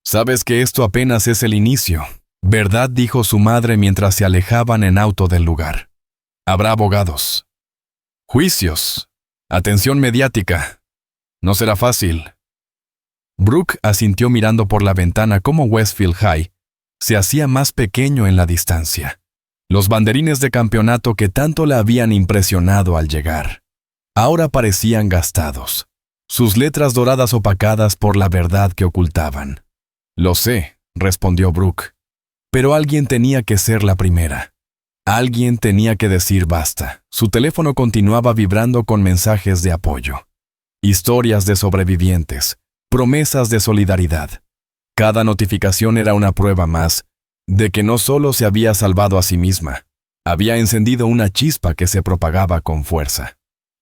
«Sabes que esto apenas es el inicio, ¿verdad?», dijo su madre mientras se alejaban en auto del lugar. «Habrá abogados, juicios, atención mediática. No será fácil». Brooke asintió mirando por la ventana cómo Westfield High se hacía más pequeño en la distancia. Los banderines de campeonato que tanto la habían impresionado al llegar ahora parecían gastados, sus letras doradas opacadas por la verdad que ocultaban. «Lo sé», respondió Brooke, «pero alguien tenía que ser la primera. Alguien tenía que decir basta». Su teléfono continuaba vibrando con mensajes de apoyo, historias de sobrevivientes, promesas de solidaridad. Cada notificación era una prueba más de que no solo se había salvado a sí misma, había encendido una chispa que se propagaba con fuerza,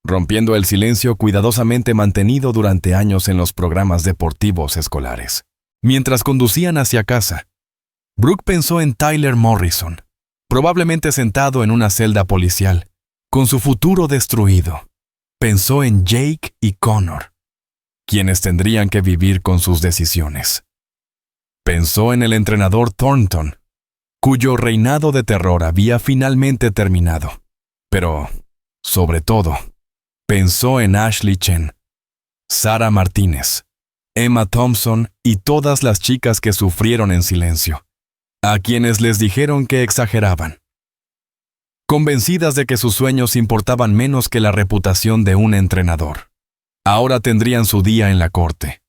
rompiendo el silencio cuidadosamente mantenido durante años en los programas deportivos escolares. Mientras conducían hacia casa, Brooke pensó en Tyler Morrison, probablemente sentado en una celda policial, con su futuro destruido. Pensó en Jake y Connor, quienes tendrían que vivir con sus decisiones. Pensó en el entrenador Thornton, cuyo reinado de terror había finalmente terminado. Pero, sobre todo, pensó en Ashley Chen, Sara Martínez, Emma Thompson y todas las chicas que sufrieron en silencio, a quienes les dijeron que exageraban. Convencidas de que sus sueños importaban menos que la reputación de un entrenador. Ahora tendrían su día en la corte.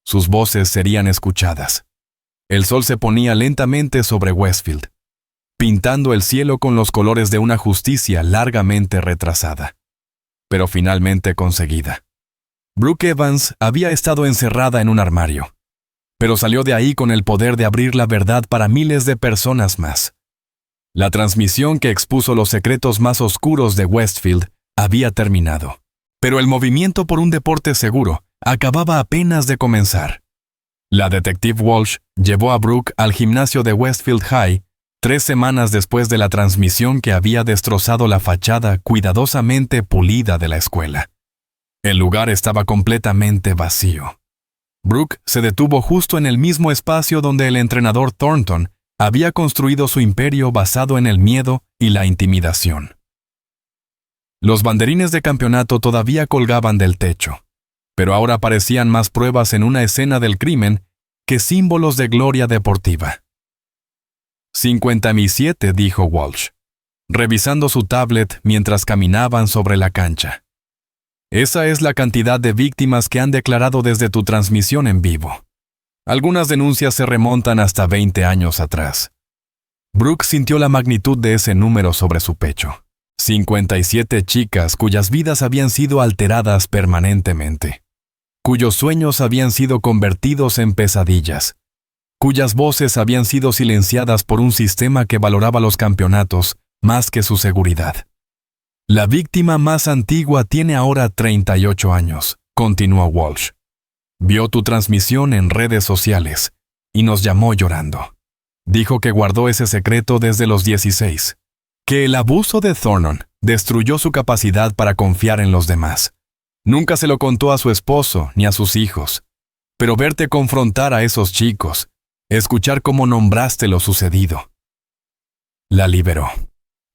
Sus voces serían escuchadas. El sol se ponía lentamente sobre Westfield, pintando el cielo con los colores de una justicia largamente retrasada, pero finalmente conseguida. Brooke Evans había estado encerrada en un armario, pero salió de ahí con el poder de abrir la verdad para miles de personas más. La transmisión que expuso los secretos más oscuros de Westfield había terminado, pero el movimiento por un deporte seguro acababa apenas de comenzar. La detective Walsh llevó a Brooke al gimnasio de Westfield High 3 semanas después de la transmisión que había destrozado la fachada cuidadosamente pulida de la escuela. El lugar estaba completamente vacío. Brooke se detuvo justo en el mismo espacio donde el entrenador Thornton había construido su imperio basado en el miedo y la intimidación. Los banderines de campeonato todavía colgaban del techo, pero ahora parecían más pruebas en una escena del crimen que símbolos de gloria deportiva. 57, dijo Walsh, revisando su tablet mientras caminaban sobre la cancha. Esa es la cantidad de víctimas que han declarado desde tu transmisión en vivo. Algunas denuncias se remontan hasta 20 años atrás. Brooke sintió la magnitud de ese número sobre su pecho. 57 chicas cuyas vidas habían sido alteradas permanentemente, cuyos sueños habían sido convertidos en pesadillas, cuyas voces habían sido silenciadas por un sistema que valoraba los campeonatos más que su seguridad. La víctima más antigua tiene ahora 38 años, continuó Walsh. Vio tu transmisión en redes sociales y nos llamó llorando. Dijo que guardó ese secreto desde los 16, que el abuso de Thornton destruyó su capacidad para confiar en los demás. Nunca se lo contó a su esposo ni a sus hijos, pero verte confrontar a esos chicos, escuchar cómo nombraste lo sucedido. La liberó.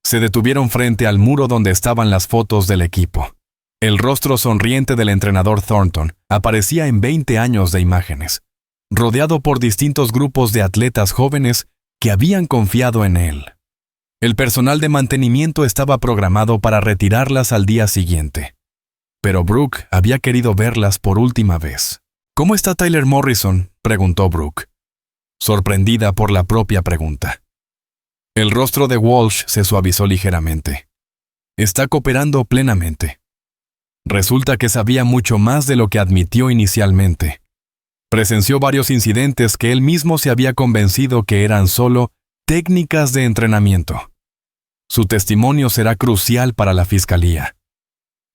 Se detuvieron frente al muro donde estaban las fotos del equipo. El rostro sonriente del entrenador Thornton aparecía en 20 años de imágenes, rodeado por distintos grupos de atletas jóvenes que habían confiado en él. El personal de mantenimiento estaba programado para retirarlas al día siguiente, pero Brooke había querido verlas por última vez. ¿Cómo está Tyler Morrison?, preguntó Brooke, sorprendida por la propia pregunta. El rostro de Walsh se suavizó ligeramente. Está cooperando plenamente. Resulta que sabía mucho más de lo que admitió inicialmente. Presenció varios incidentes que él mismo se había convencido que eran solo técnicas de entrenamiento. Su testimonio será crucial para la fiscalía.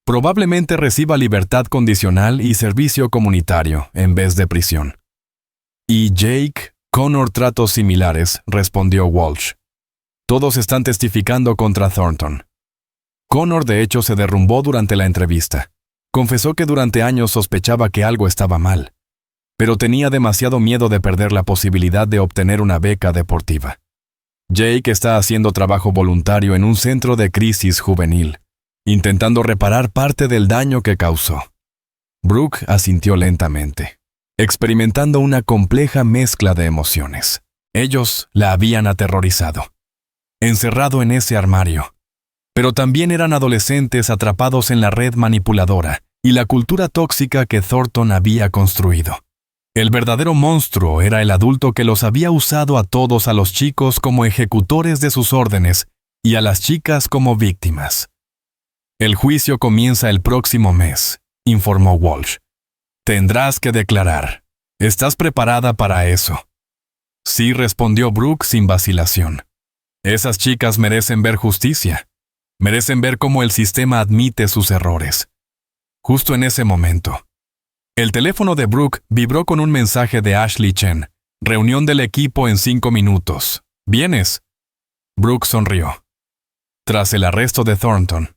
Probablemente reciba libertad condicional y servicio comunitario en vez de prisión. Y Jake, Connor, tratos similares, respondió Walsh. Todos están testificando contra Thornton. Connor, de hecho, se derrumbó durante la entrevista. Confesó que durante años sospechaba que algo estaba mal, pero tenía demasiado miedo de perder la posibilidad de obtener una beca deportiva. Jake está haciendo trabajo voluntario en un centro de crisis juvenil, intentando reparar parte del daño que causó. Brooke asintió lentamente, experimentando una compleja mezcla de emociones. Ellos la habían aterrorizado, encerrado en ese armario. Pero también eran adolescentes atrapados en la red manipuladora y la cultura tóxica que Thornton había construido. El verdadero monstruo era el adulto que los había usado a todos, a los chicos como ejecutores de sus órdenes y a las chicas como víctimas. El juicio comienza el próximo mes, informó Walsh. Tendrás que declarar. ¿Estás preparada para eso? Sí, respondió Brooke sin vacilación. Esas chicas merecen ver justicia. Merecen ver cómo el sistema admite sus errores. Justo en ese momento, el teléfono de Brooke vibró con un mensaje de Ashley Chen. Reunión del equipo en 5 minutos. ¿Vienes? Brooke sonrió. Tras el arresto de Thornton,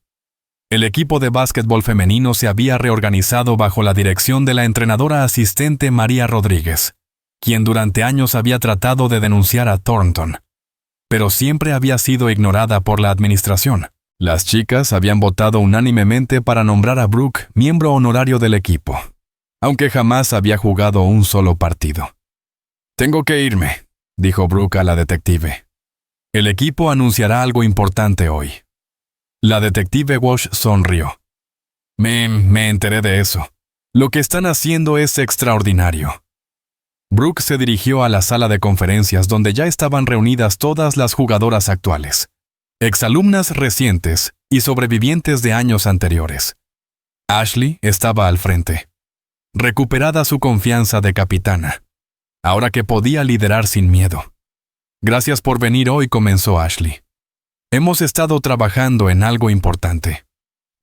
el equipo de básquetbol femenino se había reorganizado bajo la dirección de la entrenadora asistente María Rodríguez. quien durante años había tratado de denunciar a Thornton, pero siempre había sido ignorada por la administración. Las chicas habían votado unánimemente para nombrar a Brooke miembro honorario del equipo, aunque jamás había jugado un solo partido. «Tengo que irme», dijo Brooke a la detective. «El equipo anunciará algo importante hoy». La detective Walsh sonrió. Me enteré de eso. Lo que están haciendo es extraordinario». Brooke se dirigió a la sala de conferencias donde ya estaban reunidas todas las jugadoras actuales, exalumnas recientes y sobrevivientes de años anteriores. Ashley estaba al frente, recuperada su confianza de capitana, ahora que podía liderar sin miedo. «Gracias por venir hoy», comenzó Ashley. «Hemos estado trabajando en algo importante,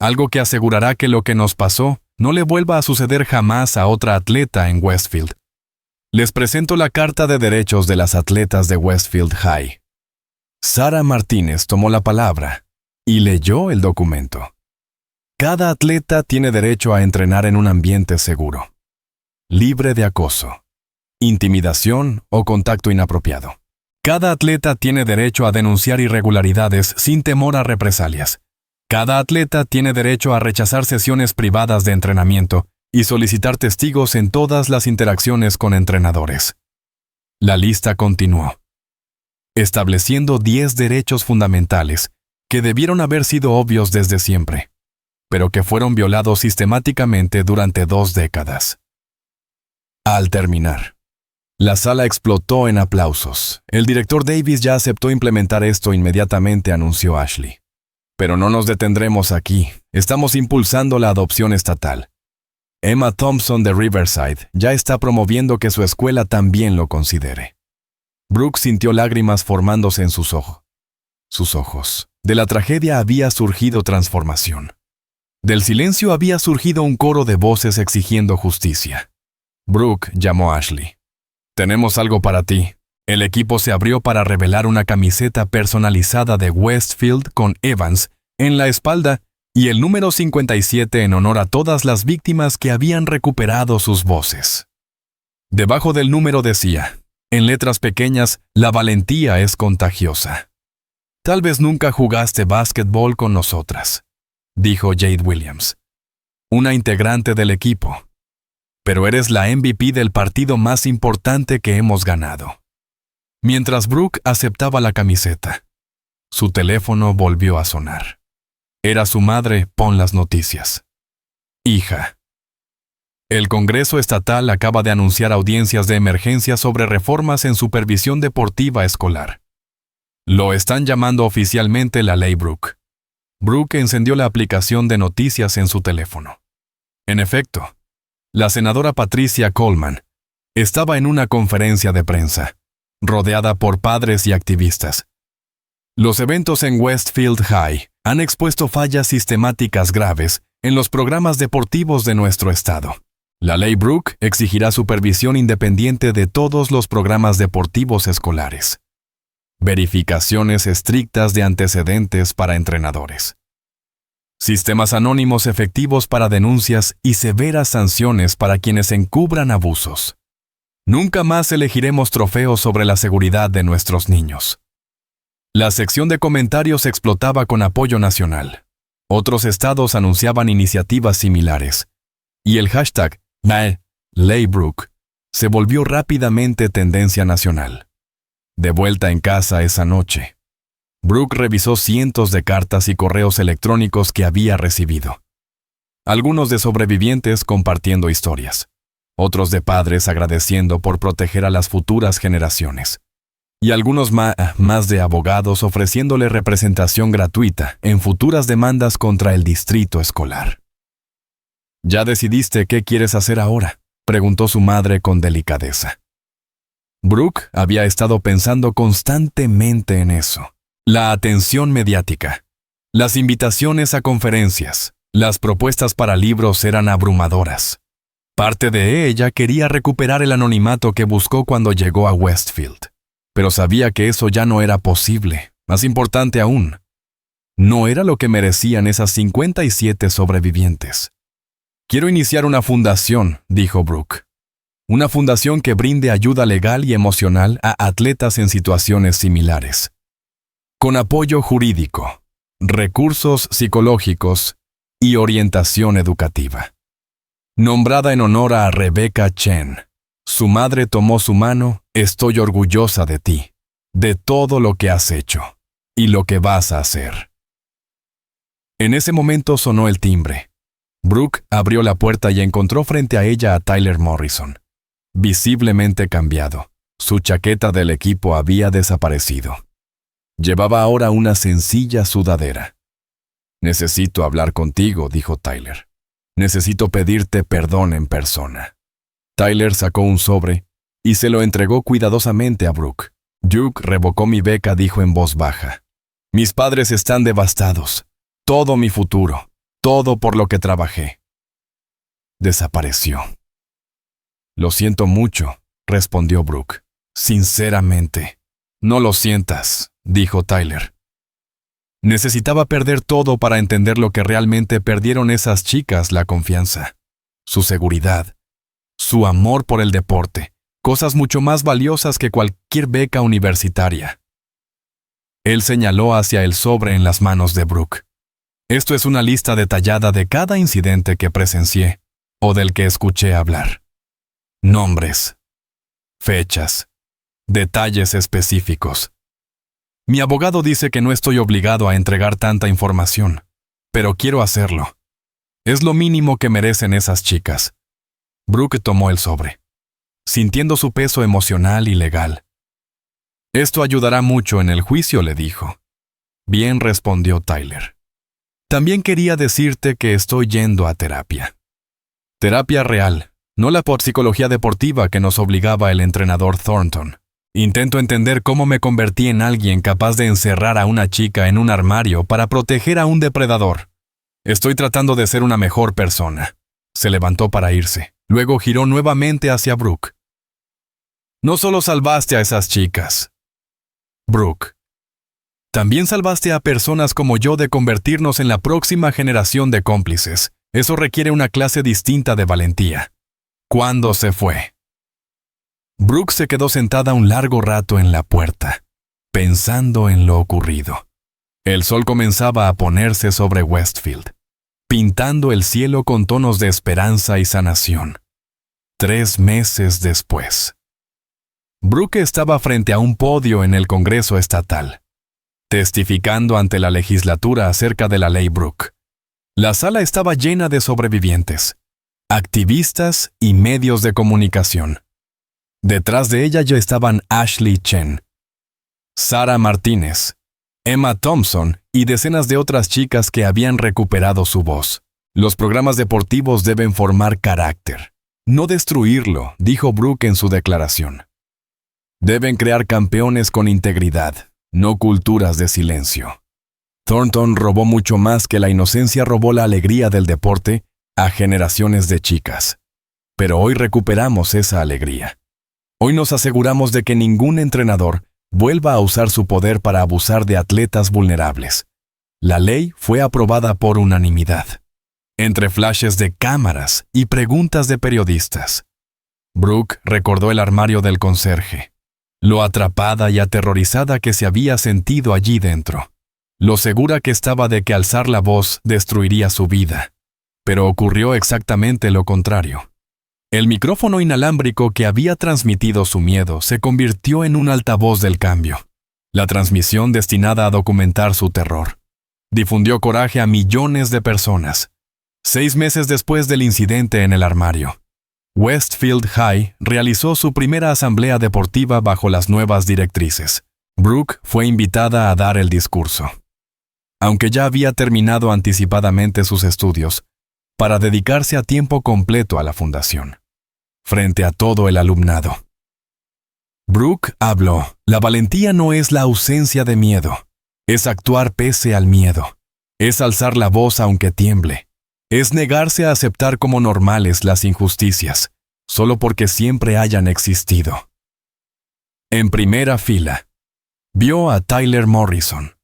algo que asegurará que lo que nos pasó no le vuelva a suceder jamás a otra atleta en Westfield. Les presento la Carta de Derechos de las Atletas de Westfield High». Sara Martínez tomó la palabra y leyó el documento. Cada atleta tiene derecho a entrenar en un ambiente seguro, libre de acoso, intimidación o contacto inapropiado. Cada atleta tiene derecho a denunciar irregularidades sin temor a represalias. Cada atleta tiene derecho a rechazar sesiones privadas de entrenamiento y solicitar testigos en todas las interacciones con entrenadores. La lista continuó, estableciendo 10 derechos fundamentales que debieron haber sido obvios desde siempre, pero que fueron violados sistemáticamente durante 2 décadas. Al terminar, la sala explotó en aplausos. El director Davis ya aceptó implementar esto inmediatamente, anunció Ashley. Pero no nos detendremos aquí. Estamos impulsando la adopción estatal. Emma Thompson de Riverside ya está promoviendo que su escuela también lo considere. Brooke sintió lágrimas formándose en sus ojos. De la tragedia había surgido transformación. Del silencio había surgido un coro de voces exigiendo justicia. Brooke llamó a Ashley. «Tenemos algo para ti». El equipo se abrió para revelar una camiseta personalizada de Westfield con Evans en la espalda y el número 57 en honor a todas las víctimas que habían recuperado sus voces. Debajo del número decía, en letras pequeñas, «La valentía es contagiosa». «Tal vez nunca jugaste básquetbol con nosotras», dijo Jade Williams, una integrante del equipo. «Pero eres la MVP del partido más importante que hemos ganado». Mientras Brooke aceptaba la camiseta, su teléfono volvió a sonar. Era su madre, pon las noticias. «Hija, el Congreso Estatal acaba de anunciar audiencias de emergencia sobre reformas en supervisión deportiva escolar. Lo están llamando oficialmente la Ley Brooke». Brooke encendió la aplicación de noticias en su teléfono. En efecto, la senadora Patricia Coleman estaba en una conferencia de prensa, rodeada por padres y activistas. «Los eventos en Westfield High han expuesto fallas sistemáticas graves en los programas deportivos de nuestro estado. La Ley Brooke exigirá supervisión independiente de todos los programas deportivos escolares. Verificaciones estrictas de antecedentes para entrenadores. Sistemas anónimos efectivos para denuncias y severas sanciones para quienes encubran abusos. Nunca más elegiremos trofeos sobre la seguridad de nuestros niños». La sección de comentarios explotaba con apoyo nacional. Otros estados anunciaban iniciativas similares. Y el hashtag Ley Brooke se volvió rápidamente tendencia nacional. De vuelta en casa esa noche, Brooke revisó cientos de cartas y correos electrónicos que había recibido. Algunos de sobrevivientes compartiendo historias, otros de padres agradeciendo por proteger a las futuras generaciones, y algunos más de abogados ofreciéndole representación gratuita en futuras demandas contra el distrito escolar. «¿Ya decidiste qué quieres hacer ahora?», preguntó su madre con delicadeza. Brooke había estado pensando constantemente en eso. La atención mediática, las invitaciones a conferencias, las propuestas para libros eran abrumadoras. Parte de ella quería recuperar el anonimato que buscó cuando llegó a Westfield, pero sabía que eso ya no era posible. Más importante aún, no era lo que merecían esas 57 sobrevivientes. «Quiero iniciar una fundación», dijo Brooke. Una fundación que brinde ayuda legal y emocional a atletas en situaciones similares. Con apoyo jurídico, recursos psicológicos y orientación educativa. Nombrada en honor a Rebecca Chen, su madre tomó su mano: estoy orgullosa de ti, de todo lo que has hecho y lo que vas a hacer. En ese momento sonó el timbre. Brooke abrió la puerta y encontró frente a ella a Tyler Morrison. Visiblemente cambiado, su chaqueta del equipo había desaparecido. Llevaba ahora una sencilla sudadera. Necesito hablar contigo, dijo Tyler. Necesito pedirte perdón en persona. Tyler sacó un sobre y se lo entregó cuidadosamente a Brooke. Duke revocó mi beca, dijo en voz baja. Mis padres están devastados. Todo mi futuro, todo por lo que trabajé. Desapareció. Lo siento mucho, respondió Brooke. Sinceramente. No lo sientas, dijo Tyler. Necesitaba perder todo para entender lo que realmente perdieron esas chicas: la confianza, su seguridad, su amor por el deporte, cosas mucho más valiosas que cualquier beca universitaria. Él señaló hacia el sobre en las manos de Brooke. Esto es una lista detallada de cada incidente que presencié o del que escuché hablar. Nombres, fechas, detalles específicos. Mi abogado dice que no estoy obligado a entregar tanta información, pero quiero hacerlo. Es lo mínimo que merecen esas chicas. Brooke tomó el sobre, sintiendo su peso emocional y legal. Esto ayudará mucho en el juicio, le dijo. Bien, respondió Tyler. También quería decirte que estoy yendo a terapia. Terapia real, no la por psicología deportiva que nos obligaba el entrenador Thornton. Intento entender cómo me convertí en alguien capaz de encerrar a una chica en un armario para proteger a un depredador. Estoy tratando de ser una mejor persona. Se levantó para irse. Luego giró nuevamente hacia Brooke. No solo salvaste a esas chicas, Brooke. También salvaste a personas como yo de convertirnos en la próxima generación de cómplices. Eso requiere una clase distinta de valentía. ¿Cuándo se fue? Brooke se quedó sentada un largo rato en la puerta, pensando en lo ocurrido. El sol comenzaba a ponerse sobre Westfield, pintando el cielo con tonos de esperanza y sanación. 3 meses después. Brooke estaba frente a un podio en el Congreso Estatal, testificando ante la legislatura acerca de la ley Brooke. La sala estaba llena de sobrevivientes, activistas y medios de comunicación. Detrás de ella ya estaban Ashley Chen, Sara Martínez, Emma Thompson y decenas de otras chicas que habían recuperado su voz. Los programas deportivos deben formar carácter, no destruirlo, dijo Brooke en su declaración. Deben crear campeones con integridad, no culturas de silencio. Thornton robó mucho más que la inocencia, robó la alegría del deporte a generaciones de chicas. Pero hoy recuperamos esa alegría. Hoy nos aseguramos de que ningún entrenador vuelva a usar su poder para abusar de atletas vulnerables. La ley fue aprobada por unanimidad, entre flashes de cámaras y preguntas de periodistas. Brooke recordó el armario del conserje, lo atrapada y aterrorizada que se había sentido allí dentro, lo segura que estaba de que alzar la voz destruiría su vida. Pero ocurrió exactamente lo contrario. El micrófono inalámbrico que había transmitido su miedo se convirtió en un altavoz del cambio. La transmisión destinada a documentar su terror difundió coraje a millones de personas. 6 meses después del incidente en el armario, Westfield High realizó su primera asamblea deportiva bajo las nuevas directrices. Brooke fue invitada a dar el discurso, aunque ya había terminado anticipadamente sus estudios, para dedicarse a tiempo completo a la fundación, frente a todo el alumnado. Brooke habló: la valentía no es la ausencia de miedo, es actuar pese al miedo, es alzar la voz aunque tiemble, es negarse a aceptar como normales las injusticias, solo porque siempre hayan existido. En primera fila, vio a Tyler Morrison.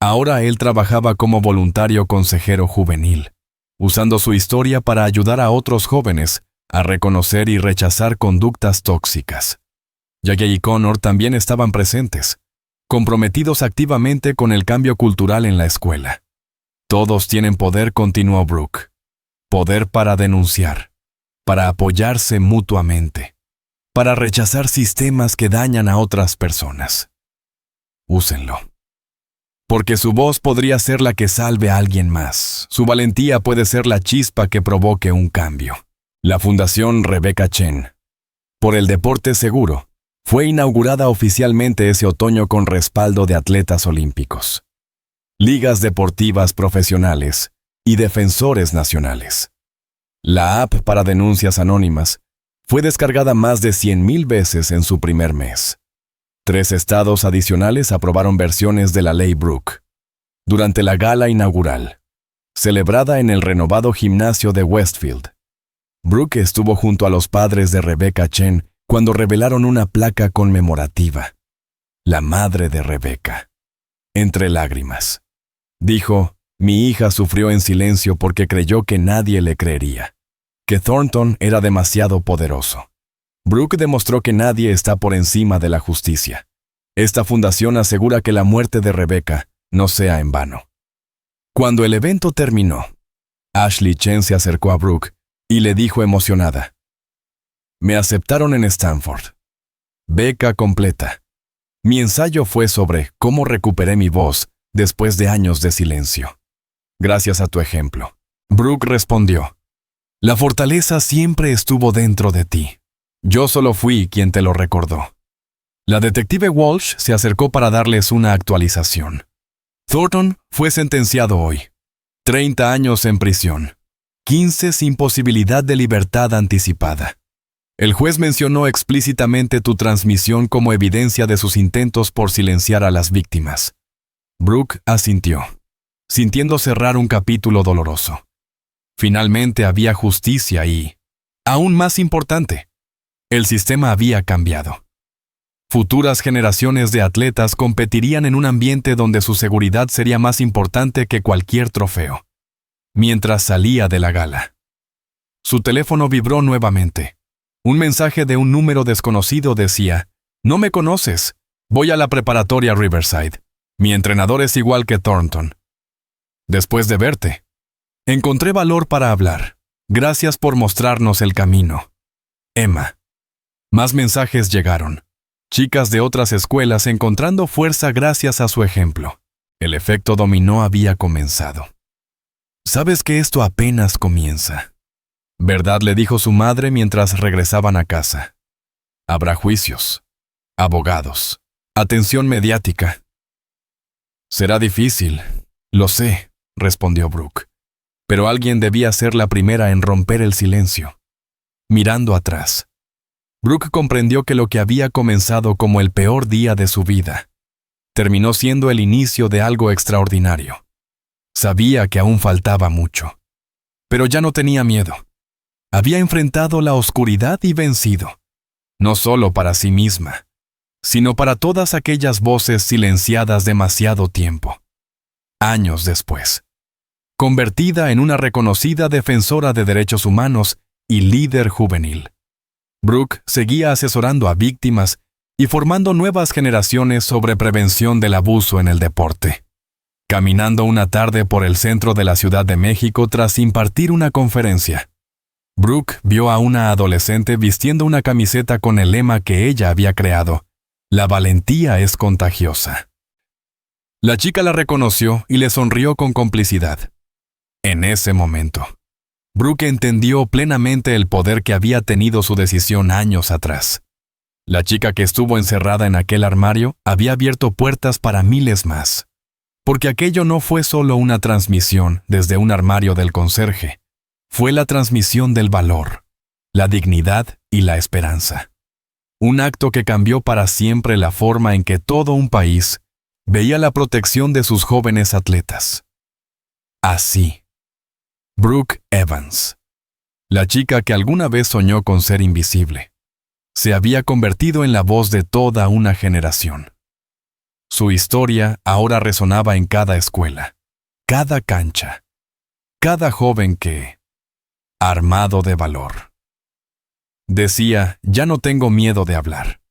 Ahora él trabajaba como voluntario consejero juvenil, usando su historia para ayudar a otros jóvenes a reconocer y rechazar conductas tóxicas. Jagger y Connor también estaban presentes, comprometidos activamente con el cambio cultural en la escuela. Todos tienen poder, continuó Brooke. Poder para denunciar, para apoyarse mutuamente, para rechazar sistemas que dañan a otras personas. Úsenlo. Porque su voz podría ser la que salve a alguien más. Su valentía puede ser la chispa que provoque un cambio. La Fundación Rebecca Chen, por el deporte seguro, fue inaugurada oficialmente ese otoño con respaldo de atletas olímpicos, ligas deportivas profesionales y defensores nacionales. La app para denuncias anónimas fue descargada más de 100,000 veces en su primer mes. 3 estados adicionales aprobaron versiones de la ley Brooke. Durante la gala inaugural, celebrada en el renovado gimnasio de Westfield, Brooke estuvo junto a los padres de Rebecca Chen cuando revelaron una placa conmemorativa. La madre de Rebecca, entre lágrimas, dijo: «Mi hija sufrió en silencio porque creyó que nadie le creería, que Thornton era demasiado poderoso». Brooke demostró que nadie está por encima de la justicia. Esta fundación asegura que la muerte de Rebecca no sea en vano. Cuando el evento terminó, Ashley Chen se acercó a Brooke y le dijo emocionada: «Me aceptaron en Stanford. Beca completa. Mi ensayo fue sobre cómo recuperé mi voz después de años de silencio. Gracias a tu ejemplo». Brooke respondió: «La fortaleza siempre estuvo dentro de ti. Yo solo fui quien te lo recordó». La detective Walsh se acercó para darles una actualización. Thornton fue sentenciado hoy. 30 años en prisión. 15 sin posibilidad de libertad anticipada. El juez mencionó explícitamente tu transmisión como evidencia de sus intentos por silenciar a las víctimas. Brooke asintió, sintiendo cerrar un capítulo doloroso. Finalmente había justicia y, aún más importante, el sistema había cambiado. Futuras generaciones de atletas competirían en un ambiente donde su seguridad sería más importante que cualquier trofeo. Mientras salía de la gala, su teléfono vibró nuevamente. Un mensaje de un número desconocido decía: «No me conoces. Voy a la preparatoria Riverside. Mi entrenador es igual que Thornton. Después de verte, encontré valor para hablar. Gracias por mostrarnos el camino. Emma». Más mensajes llegaron. Chicas de otras escuelas encontrando fuerza gracias a su ejemplo. El efecto dominó había comenzado. «Sabes que esto apenas comienza», ¿verdad?, le dijo su madre mientras regresaban a casa. «Habrá juicios, abogados, atención mediática». «Será difícil, lo sé», respondió Brooke. Pero alguien debía ser la primera en romper el silencio. Mirando atrás, Brooke comprendió que lo que había comenzado como el peor día de su vida terminó siendo el inicio de algo extraordinario. Sabía que aún faltaba mucho, pero ya no tenía miedo. Había enfrentado la oscuridad y vencido, no solo para sí misma, sino para todas aquellas voces silenciadas demasiado tiempo. Años después, convertida en una reconocida defensora de derechos humanos y líder juvenil, Brooke seguía asesorando a víctimas y formando nuevas generaciones sobre prevención del abuso en el deporte. Caminando una tarde por el centro de la Ciudad de México tras impartir una conferencia, Brooke vio a una adolescente vistiendo una camiseta con el lema que ella había creado: «La valentía es contagiosa». La chica la reconoció y le sonrió con complicidad. En ese momento, Brooke entendió plenamente el poder que había tenido su decisión años atrás. La chica que estuvo encerrada en aquel armario había abierto puertas para miles más. Porque aquello no fue solo una transmisión desde un armario del conserje. Fue la transmisión del valor, la dignidad y la esperanza. Un acto que cambió para siempre la forma en que todo un país veía la protección de sus jóvenes atletas. Así, Brooke Evans, la chica que alguna vez soñó con ser invisible, se había convertido en la voz de toda una generación. Su historia ahora resonaba en cada escuela, cada cancha, cada joven que, armado de valor, Decía, ya no tengo miedo de hablar.